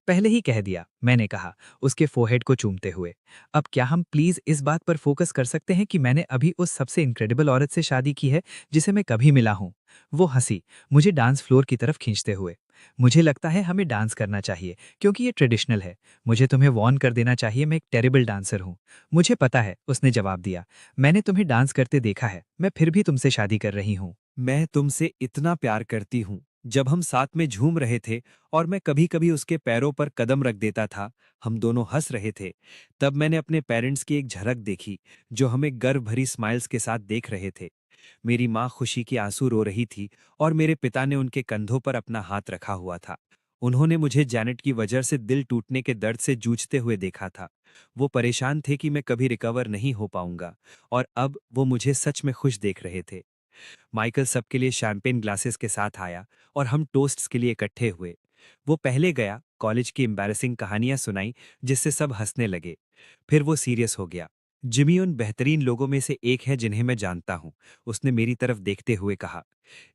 Speaker 3: पहले ही कह दिया, मैंने कहा, उसके फोरहेड को चूमते हुए। अब क्या हम प्लीज इस बात पर फोकस कर सकते हैं कि मैंने अभी उस सबसे इनक्रेडिबल औरत से शादी की है जिसे मैं कभी मिला हूं। वो हंसी, मुझे डांस फ्लोर की तरफ खींचते हुए। मुझे लगता है हमें डांस करना चाहिए, क्योंकि ये ट्रेडिशनल है। मुझे तुम्हें वॉर्न कर देना चाहिए, मैं एक टेरिबल डांसर हूँ। मुझे पता है, उसने जवाब दिया। मैंने तुम्हें डांस करते देखा है, मैं फिर भी तुमसे शादी कर रही हूँ। मैं तुमसे इतना प्यार करती हूँ। जब हम साथ में झूम रहे थे और मैं कभी कभी उसके पैरों पर कदम रख देता था, हम दोनों हंस रहे थे। तब मैंने अपने पेरेंट्स की एक झलक देखी, जो हमें गर्व भरी स्माइल्स के साथ देख रहे थे। मेरी माँ खुशी की आंसू रो रही थी और मेरे पिता ने उनके कंधों पर अपना हाथ रखा हुआ था। उन्होंने मुझे जैनेट की वजह से दिल टूटने के दर्द से जूझते हुए देखा था। वो परेशान थे कि मैं कभी रिकवर नहीं हो पाऊंगा, और अब वो मुझे सच में खुश देख रहे थे। माइकल सबके लिए शैंपेन ग्लासेस के साथ आया और हम टोस्ट्स के लिए इकट्ठे हुए। वो पहले गया, कॉलेज की एम्बैरेसिंग कहानियां सुनाई जिससे सब हंसने लगे। फिर वो सीरियस हो गया। जिमी उन बेहतरीन लोगों में से एक है जिन्हें मैं जानता हूं, उसने मेरी तरफ देखते हुए कहा।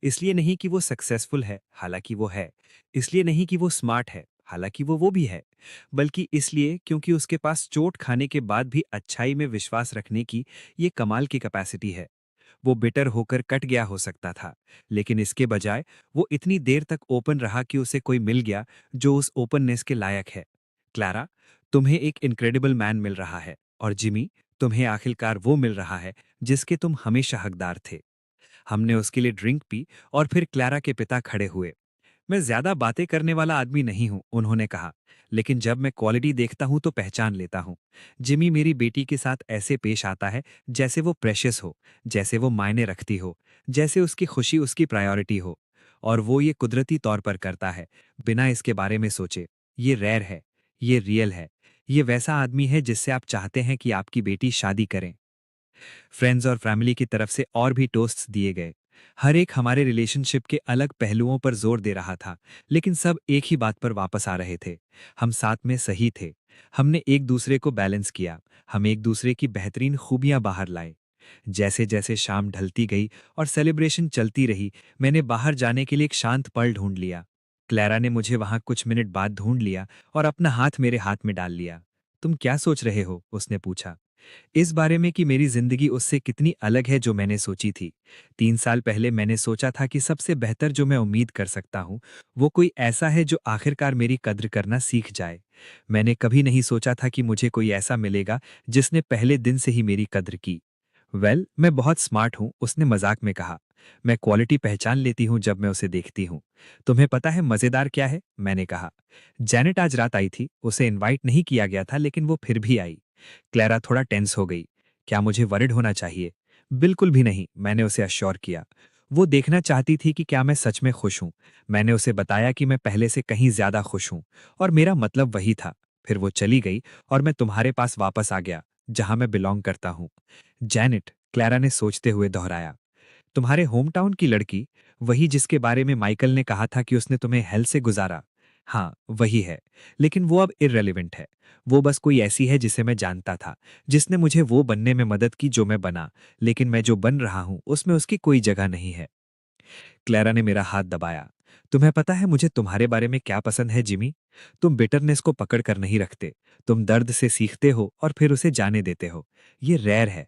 Speaker 3: इसलिए नहीं कि वो सक्सेसफुल है, हालांकि वो है। इसलिए नहीं कि वो स्मार्ट है, हालांकि वो भी है। बल्कि इसलिए क्योंकि उसके पास चोट खाने के बाद भी अच्छाई में विश्वास रखने की ये कमाल की कैपेसिटी है। वो बिटर होकर कट गया हो सकता था, लेकिन इसके बजाय वो इतनी देर तक ओपन रहा कि उसे कोई मिल गया जो उस ओपननेस के लायक है। क्लारा, तुम्हें एक इनक्रेडिबल मैन मिल रहा है, और जिमी, तुम्हें आखिरकार वो मिल रहा है जिसके तुम हमेशा हकदार थे। हमने उसके लिए ड्रिंक पी और फिर क्लारा के पिता खड़े हुए। मैं ज्यादा बातें करने वाला आदमी नहीं हूं, उन्होंने कहा, लेकिन जब मैं क्वालिटी देखता हूं तो पहचान लेता हूं। जिमी मेरी बेटी के साथ ऐसे पेश आता है जैसे वो प्रेशियस हो, जैसे वो मायने रखती हो, जैसे उसकी खुशी उसकी प्रायोरिटी हो। और वो ये कुदरती तौर पर करता है, बिना इसके बारे में सोचे। ये रेयर है।
Speaker 1: ये रियल है। ये वैसा आदमी है जिससे आप चाहते हैं कि आपकी बेटी शादी करें। फ्रेंड्स और फैमिली की तरफ से और भी टोस्ट्स दिए गए। हर एक हमारे रिलेशनशिप के अलग पहलुओं पर जोर दे रहा था, लेकिन सब एक ही बात पर वापस आ रहे थे। हम साथ में सही थे। हमने एक दूसरे को बैलेंस किया। हम एक दूसरे की बेहतरीन खूबियां बाहर लाए। जैसे जैसे शाम ढलती गई और सेलिब्रेशन चलती रही, मैंने बाहर जाने के लिए एक शांत पल ढूंढ लिया। क्लैरा ने मुझे वहां कुछ मिनट बाद ढूंढ लिया और अपना हाथ मेरे हाथ में डाल लिया। तुम क्या सोच रहे हो? उसने पूछा। इस बारे में कि मेरी जिंदगी उससे कितनी अलग है जो मैंने सोची थी। 3 साल पहले मैंने सोचा था कि सबसे बेहतर जो मैं उम्मीद कर सकता हूँ वो कोई ऐसा है जो आखिरकार मेरी कद्र करना सीख जाए। मैंने कभी नहीं सोचा था कि मुझे कोई ऐसा मिलेगा जिसने पहले दिन से ही मेरी कद्र की। मैं बहुत स्मार्ट हूँ, उसने मजाक में कहा। मैं क्वालिटी पहचान लेती हूँ जब मैं उसे देखती हूँ। तुम्हें पता है मजेदार क्या है? मैंने कहा। जैनेट आज रात आई थी, उसे इनवाइट नहीं किया गया था लेकिन वो फिर भी आई। क्लैरा थोड़ा टेंस हो गई। क्या मुझे वरिड होना चाहिए? बिल्कुल भी नहीं, मैंने उसे अश्योर किया। वो देखना चाहती थी कि क्या मैं सच में खुश हूं। मैंने उसे बताया कि मैं पहले से कहीं ज्यादा खुश हूं और मेरा मतलब वही था। फिर वो चली गई और मैं तुम्हारे पास वापस आ गया, जहां मैं बिलोंग करता हूं। जैनेट, क्लैरा ने सोचते हुए दोहराया। तुम्हारे होम टाउन की लड़की, वही जिसके बारे में माइकल ने कहा था कि उसने तुम्हें हेल से गुजारा? हाँ, वही है। लेकिन वो अब इररेलेवेंट है। वो बस कोई ऐसी है जिसे मैं जानता था, जिसने मुझे वो बनने में मदद की जो मैं बना। लेकिन मैं जो बन रहा हूं उसमें उसकी कोई जगह नहीं है। क्लैरा ने मेरा हाथ दबाया। तुम्हें पता है मुझे तुम्हारे बारे में क्या पसंद है जिमी? तुम बिटरनेस को पकड़ कर नहीं रखते। तुम दर्द से सीखते हो और फिर उसे जाने देते हो। ये रेयर है।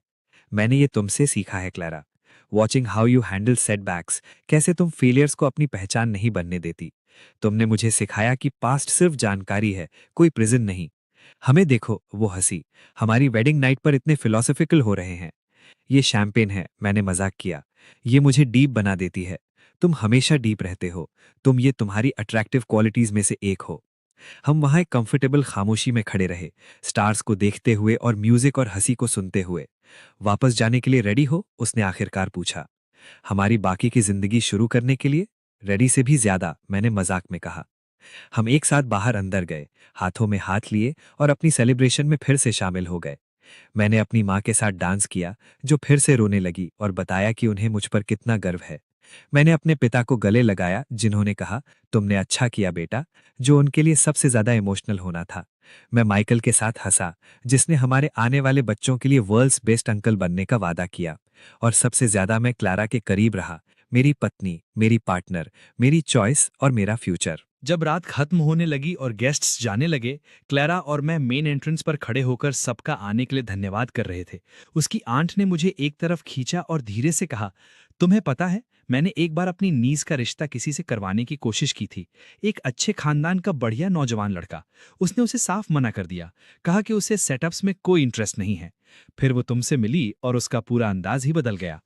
Speaker 1: मैंने ये तुमसे सीखा है Clara. Watching how you handle setbacks, कैसे तुम फेलियर्स को अपनी पहचान नहीं बनने देती। तुमने मुझे सिखाया कि पास्ट सिर्फ जानकारी है, कोई प्रिजन नहीं। हमें देखो, वो हंसी। हमारी वेडिंग नाइट पर इतने फिलोसॉफिकल हो रहे हैं। ये शैंपेन है, मैंने मजाक किया। ये मुझे डीप बना देती है। तुम हमेशा डीप रहते हो। ये तुम्हारी अट्रैक्टिव क्वालिटीज में से एक हो। हम वहां एक कंफर्टेबल खामोशी में खड़े रहे, स्टार्स को देखते हुए और म्यूजिक और हंसी को सुनते हुए। वापस जाने के लिए रेडी हो? उसने आखिरकार पूछा। हमारी बाकी की जिंदगी शुरू करने के लिए? रेडी से भी ज्यादा, मैंने मजाक में कहा। हम एक साथ बाहर अंदर गए, हाथों में हाथ लिए और अपनी सेलिब्रेशन में फिर से शामिल हो गए। मैंने अपनी माँ के साथ डांस किया, जो फिर से रोने लगी, और बताया कि उन्हें मुझ पर कितना गर्व है। मैंने अपने पिता को गले लगाया, जिन्होंने कहा, तुमने अच्छा किया बेटा, जो उनके लिए सबसे ज्यादा इमोशनल होना था। मैं माइकल के साथ हंसा, जिसने हमारे आने वाले बच्चों के लिए वर्ल्ड्स बेस्ट अंकल बनने का वादा किया। और सबसे ज्यादा मैं क्लारा के करीब रहा, मेरी पत्नी, मेरी पार्टनर, मेरी चॉइस और मेरा फ्यूचर।
Speaker 2: जब रात खत्म होने लगी और गेस्ट्स जाने लगे, क्लैरा और मैं मेन एंट्रेंस पर खड़े होकर सबका आने के लिए धन्यवाद कर रहे थे। उसकी आंट ने मुझे एक तरफ खींचा और धीरे से कहा, तुम्हें पता है, मैंने एक बार अपनी नीज का रिश्ता किसी से करवाने की कोशिश की थी। एक अच्छे खानदान का बढ़िया नौजवान लड़का। उसने उसे साफ मना कर दिया, कहा कि उसे सेटअप्स में कोई इंटरेस्ट नहीं है। फिर वो तुमसे मिली और उसका पूरा अंदाज ही बदल गया।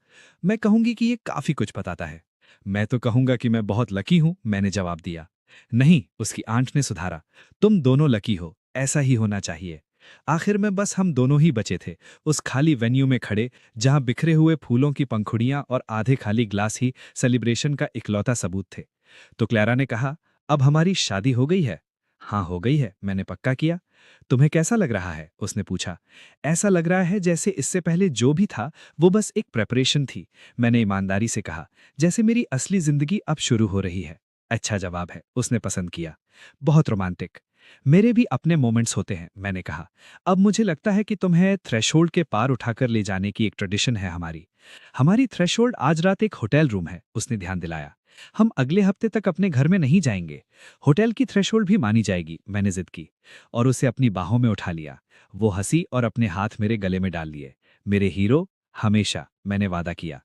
Speaker 2: मैं कहूंगी कि ये काफी कुछ बताता है। मैं तो कहूंगा कि मैं बहुत लकी हूं, मैंने जवाब दिया। नहीं, उसकी आंट ने सुधारा, तुम दोनों लकी हो, ऐसा ही होना चाहिए। आखिर में बस हम दोनों ही बचे थे, उस खाली वेन्यू में खड़े, जहां बिखरे हुए फूलों की पंखुड़ियां और आधे खाली ग्लास ही सेलिब्रेशन का इकलौता सबूत थे। तो क्लैरा ने कहा, अब हमारी शादी हो गई है? हाँ, हो गई है, मैंने पक्का किया। तुम्हें कैसा लग रहा है? उसने पूछा। ऐसा लग रहा है जैसे इससे पहले जो भी था वो बस एक प्रेपरेशन थी, मैंने ईमानदारी से कहा, जैसे मेरी असली जिंदगी अब शुरू हो रही है। अच्छा जवाब है, उसने पसंद किया। बहुत रोमांटिक। मेरे भी अपने मोमेंट्स होते हैं, मैंने कहा। अब मुझे लगता है कि तुम्हें थ्रेशोल्ड के पार उठाकर ले जाने की एक ट्रेडिशन है हमारी। हमारी थ्रेशोल्ड आज रात एक होटल रूम है, उसने ध्यान दिलाया। हम अगले हफ्ते तक अपने घर में नहीं जाएंगे। होटल की थ्रेशोल्ड भी मानी जाएगी, मैंने जिद की और उसे अपनी बाहों में उठा लिया। वो हंसी और अपने हाथ मेरे गले में डाल लिए। मेरे हीरो, हमेशा, मैंने वादा किया।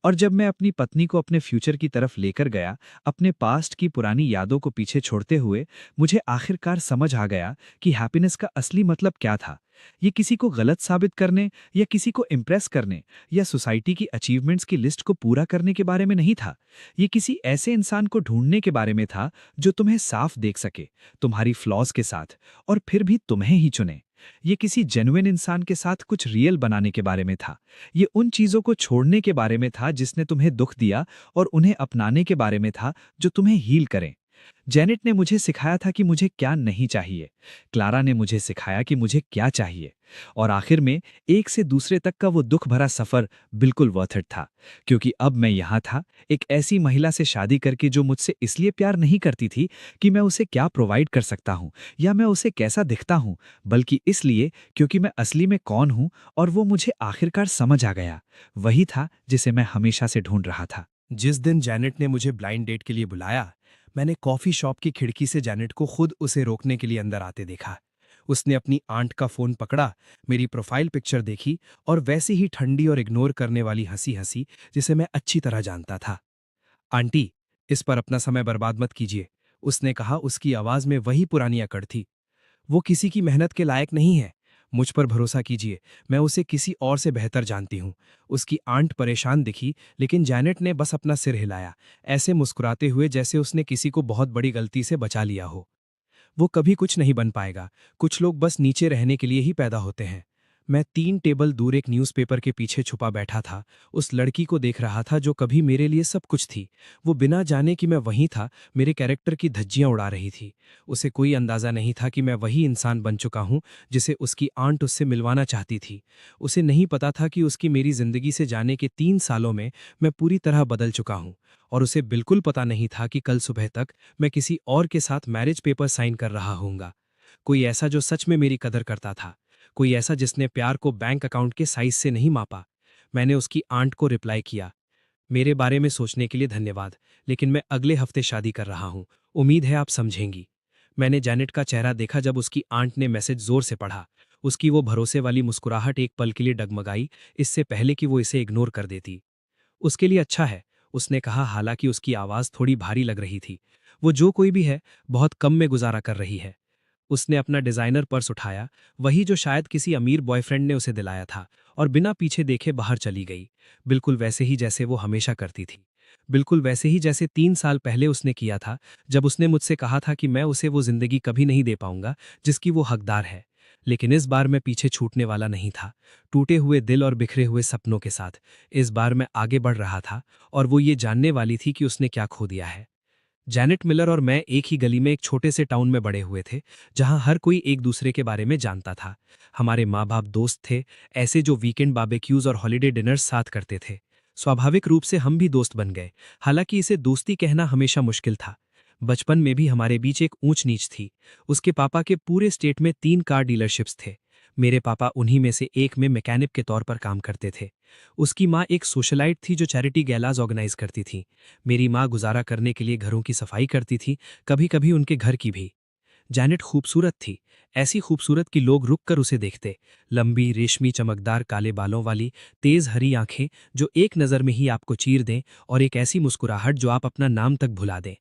Speaker 2: और जब मैं अपनी पत्नी को अपने फ्यूचर की तरफ लेकर गया, अपने पास्ट की पुरानी यादों को पीछे छोड़ते हुए, मुझे आखिरकार समझ आ गया कि हैप्पीनेस का असली मतलब क्या था। ये किसी को गलत साबित करने या किसी को इम्प्रेस करने या सोसाइटी की अचीवमेंट्स की लिस्ट को पूरा करने के बारे में नहीं था। ये किसी ऐसे इंसान को ढूंढने के बारे में था जो तुम्हें साफ देख सके, तुम्हारी फ्लॉज के साथ, और फिर भी तुम्हें ही चुने। ये किसी जेन्युइन इंसान के साथ कुछ रियल बनाने के बारे में था। ये उन चीजों को छोड़ने के बारे में था जिसने तुम्हें दुख दिया और उन्हें अपनाने के बारे में था जो तुम्हें हील करें। जेनेट ने मुझे सिखाया था कि मुझे क्या नहीं चाहिए। क्लारा ने मुझे सिखाया कि मुझे क्या चाहिए। और आखिर में एक से दूसरे तक का वो दुख भरा सफर बिल्कुल वर्थ इट था, क्योंकि अब मैं यहाँ था, एक ऐसी महिला से शादी करके जो मुझसे इसलिए प्यार नहीं करती थी कि मैं उसे क्या प्रोवाइड कर सकता हूँ या मैं उसे कैसा दिखता हूँ, बल्कि इसलिए क्योंकि मैं असली में कौन हूँ। और वो मुझे आखिरकार समझ आ गया। वही था जिसे मैं हमेशा से ढूंढ रहा था।
Speaker 3: जिस दिन जैनेट ने मुझे ब्लाइंड डेट के लिए बुलाया, मैंने कॉफी शॉप की खिड़की से जैनेट को खुद उसे रोकने के लिए अंदर आते देखा। उसने अपनी आंट का फोन पकड़ा, मेरी प्रोफाइल पिक्चर देखी और वैसे ही ठंडी और इग्नोर करने वाली हंसी हंसी जिसे मैं अच्छी तरह जानता था। आंटी, इस पर अपना समय बर्बाद मत कीजिए, उसने कहा। उसकी आवाज में वही पुरानी अकड़ थी। वो किसी की मेहनत के लायक नहीं है। मुझ पर भरोसा कीजिए, मैं उसे किसी और से बेहतर जानती हूँ। उसकी आंट परेशान दिखी, लेकिन जैनेट ने बस अपना सिर हिलाया, ऐसे मुस्कुराते हुए जैसे उसने किसी को बहुत बड़ी गलती से बचा लिया हो। वो कभी कुछ नहीं बन पाएगा। कुछ लोग बस नीचे रहने के लिए ही पैदा होते हैं। मैं 3 टेबल दूर एक न्यूज़पेपर के पीछे छुपा बैठा था। उस लड़की को देख रहा था जो कभी मेरे लिए सब कुछ थी। वो बिना जाने कि मैं वहीं था, मेरे कैरेक्टर की धज्जियां उड़ा रही थी। उसे कोई अंदाजा नहीं था कि मैं वही इंसान बन चुका हूं जिसे उसकी आंट उससे मिलवाना चाहती थी। उसे नहीं पता था कि उसकी मेरी जिंदगी से जाने के 3 सालों में मैं पूरी तरह बदल चुका हूं। और उसे बिल्कुल पता नहीं था कि कल सुबह तक मैं किसी और के साथ मैरिज पेपर साइन कर रहा हूँगा। कोई ऐसा जो सच में मेरी कदर करता था। कोई ऐसा जिसने प्यार को बैंक अकाउंट के साइज से नहीं मापा। मैंने उसकी आंट को रिप्लाई किया, मेरे बारे में सोचने के लिए धन्यवाद, लेकिन मैं अगले हफ्ते शादी कर रहा हूँ। उम्मीद है आप समझेंगी। मैंने जैनेट का चेहरा देखा जब उसकी आंट ने मैसेज जोर से पढ़ा। उसकी वो भरोसे वाली मुस्कुराहट एक पल के लिए डगमगाई, इससे पहले कि वो इसे इग्नोर कर देती। उसके लिए अच्छा है, उसने कहा, हालांकि उसकी आवाज थोड़ी भारी लग रही थी। वो जो कोई भी है, बहुत कम में गुजारा कर रही है। उसने अपना डिजाइनर पर्स उठाया, वही जो शायद किसी अमीर बॉयफ्रेंड ने उसे दिलाया था, और बिना पीछे देखे बाहर चली गई। बिल्कुल वैसे ही जैसे वो हमेशा करती थी। बिल्कुल वैसे ही जैसे 3 साल पहले उसने किया था, जब उसने मुझसे कहा था कि मैं उसे वो जिंदगी कभी नहीं दे पाऊंगा जिसकी वो हकदार है। लेकिन इस बार मैं पीछे छूटने वाला नहीं था। टूटे हुए दिल और बिखरे हुए सपनों के साथ इस बार मैं आगे बढ़ रहा था, और वो ये जानने वाली थी कि उसने क्या खो दिया है। जैनेट मिलर और मैं एक ही गली में एक छोटे से टाउन में बड़े हुए थे, जहां हर कोई एक दूसरे के बारे में जानता था। हमारे माँ बाप दोस्त थे, ऐसे जो वीकेंड बारबेक्यूज और हॉलिडे डिनर्स साथ करते थे। स्वाभाविक रूप से हम भी दोस्त बन गए, हालांकि इसे दोस्ती कहना हमेशा मुश्किल था। बचपन में भी हमारे बीच एक ऊंच नीच थी। उसके पापा के पूरे स्टेट में 3 कार डीलरशिप्स थे। मेरे पापा उन्हीं में से एक में मैकेनिक के तौर पर काम करते थे। उसकी माँ एक सोशलाइट थी जो चैरिटी गैलाज ऑर्गेनाइज करती थी। मेरी माँ गुजारा करने के लिए घरों की सफाई करती थी, कभी कभी उनके घर की भी। जैनेट खूबसूरत थी, ऐसी खूबसूरत कि लोग रुक कर उसे देखते। लंबी रेशमी चमकदार काले बालों वाली, तेज हरी आंखें जो एक नज़र में ही आपको चीर दें, और एक ऐसी मुस्कुराहट जो आप अपना नाम तक भुला दें।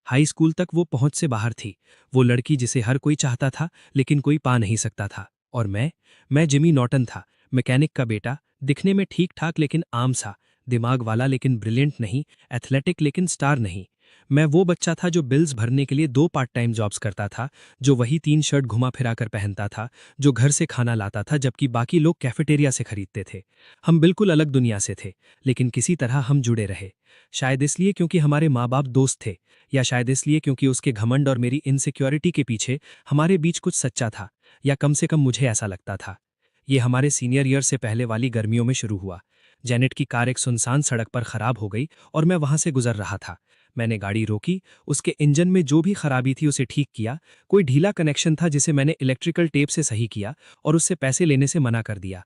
Speaker 3: हाई स्कूल तक वो पहुंच से बाहर थी, वो लड़की जिसे हर कोई चाहता था लेकिन कोई पा नहीं सकता था। और मैं जिमी नॉर्टन था, मैकेनिक का बेटा, दिखने में ठीक ठाक लेकिन आम सा, दिमाग वाला लेकिन ब्रिलियंट नहीं, एथलेटिक लेकिन स्टार नहीं। मैं वो बच्चा था जो बिल्स भरने के लिए 2 पार्ट टाइम जॉब्स करता था, जो वही 3 शर्ट घुमा फिरा कर पहनता था, जो घर से खाना लाता था जबकि बाकी लोग कैफेटेरिया से खरीदते थे। हम बिल्कुल अलग दुनिया से थे, लेकिन किसी तरह हम जुड़े रहे। शायद इसलिए क्योंकि हमारे माँ बाप दोस्त थे, या शायद इसलिए क्योंकि उसके घमंड और मेरी इनसिक्योरिटी के पीछे हमारे बीच कुछ सच्चा था, या कम से कम मुझे ऐसा लगता था। ये हमारे सीनियर ईयर से पहले वाली गर्मियों में शुरू हुआ। जेनेट की कार एक सुनसान सड़क पर खराब हो गई और मैं वहां से गुजर रहा था। मैंने गाड़ी रोकी, उसके इंजन में जो भी खराबी थी उसे ठीक किया। कोई ढीला कनेक्शन था जिसे मैंने इलेक्ट्रिकल टेप से सही किया और उससे पैसे लेने से मना कर दिया।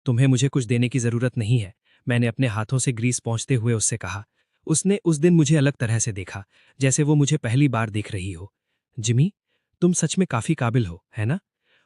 Speaker 3: तुम्हें मुझे कुछ देने की जरूरत नहीं है, मैंने अपने हाथों से ग्रीस पहुंचते हुए उससे कहा। उसने उस दिन मुझे अलग तरह से देखा, जैसे वो मुझे पहली बार देख रही हो। जिमी, तुम सच में काफी काबिल हो, है ना?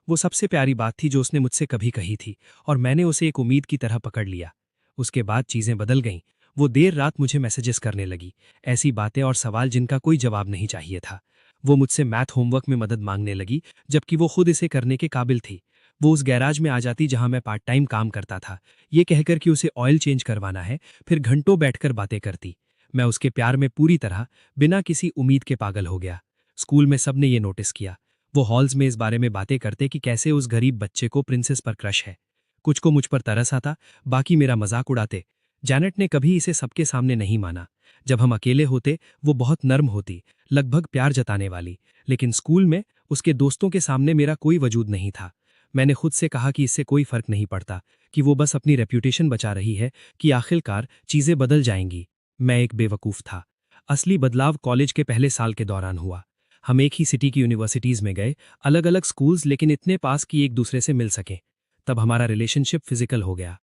Speaker 3: वो सबसे प्यारी बात थी जो उसने मुझसे कभी कही थी, और मैंने उसे एक उम्मीद की तरह पकड़ लिया। उसके बाद चीजें बदल गईं। वो देर रात मुझे मैसेजेस करने लगी, ऐसी बातें और सवाल जिनका कोई जवाब नहीं चाहिए था। वो मुझसे मैथ होमवर्क में मदद मांगने लगी, जबकि वो खुद इसे करने के काबिल थी। वो उस गैराज में आ जाती जहां मैं पार्ट टाइम काम करता था, ये कहकर कि उसे ऑयल चेंज करवाना है, फिर घंटों बैठकर बातें करती। मैं उसके प्यार में पूरी तरह, बिना किसी उम्मीद के पागल हो गया। स्कूल में सबने ये नोटिस किया। वो हॉल्स में इस बारे में बातें करते कि कैसे उस गरीब बच्चे को प्रिंसेस पर क्रश है। कुछ को मुझ पर तरस आता, बाकी मेरा मजाक उड़ाते। जैनेट ने कभी इसे सबके सामने नहीं माना, जब हम अकेले होते वो बहुत नर्म होती, लगभग प्यार जताने वाली, लेकिन स्कूल में उसके दोस्तों के सामने मेरा कोई वजूद नहीं था। मैंने खुद से कहा कि इससे कोई फर्क नहीं पड़ता, कि वो बस अपनी रेप्यूटेशन बचा रही है, कि आखिरकार चीजें बदल जाएंगी। मैं एक बेवकूफ था। असली बदलाव कॉलेज के पहले साल के दौरान हुआ। हम एक ही सिटी की यूनिवर्सिटीज में गए, अलग अलग स्कूल्स, लेकिन इतने पास कि एक दूसरे से मिल सकें। तब हमारा रिलेशनशिप फिजिकल हो गया।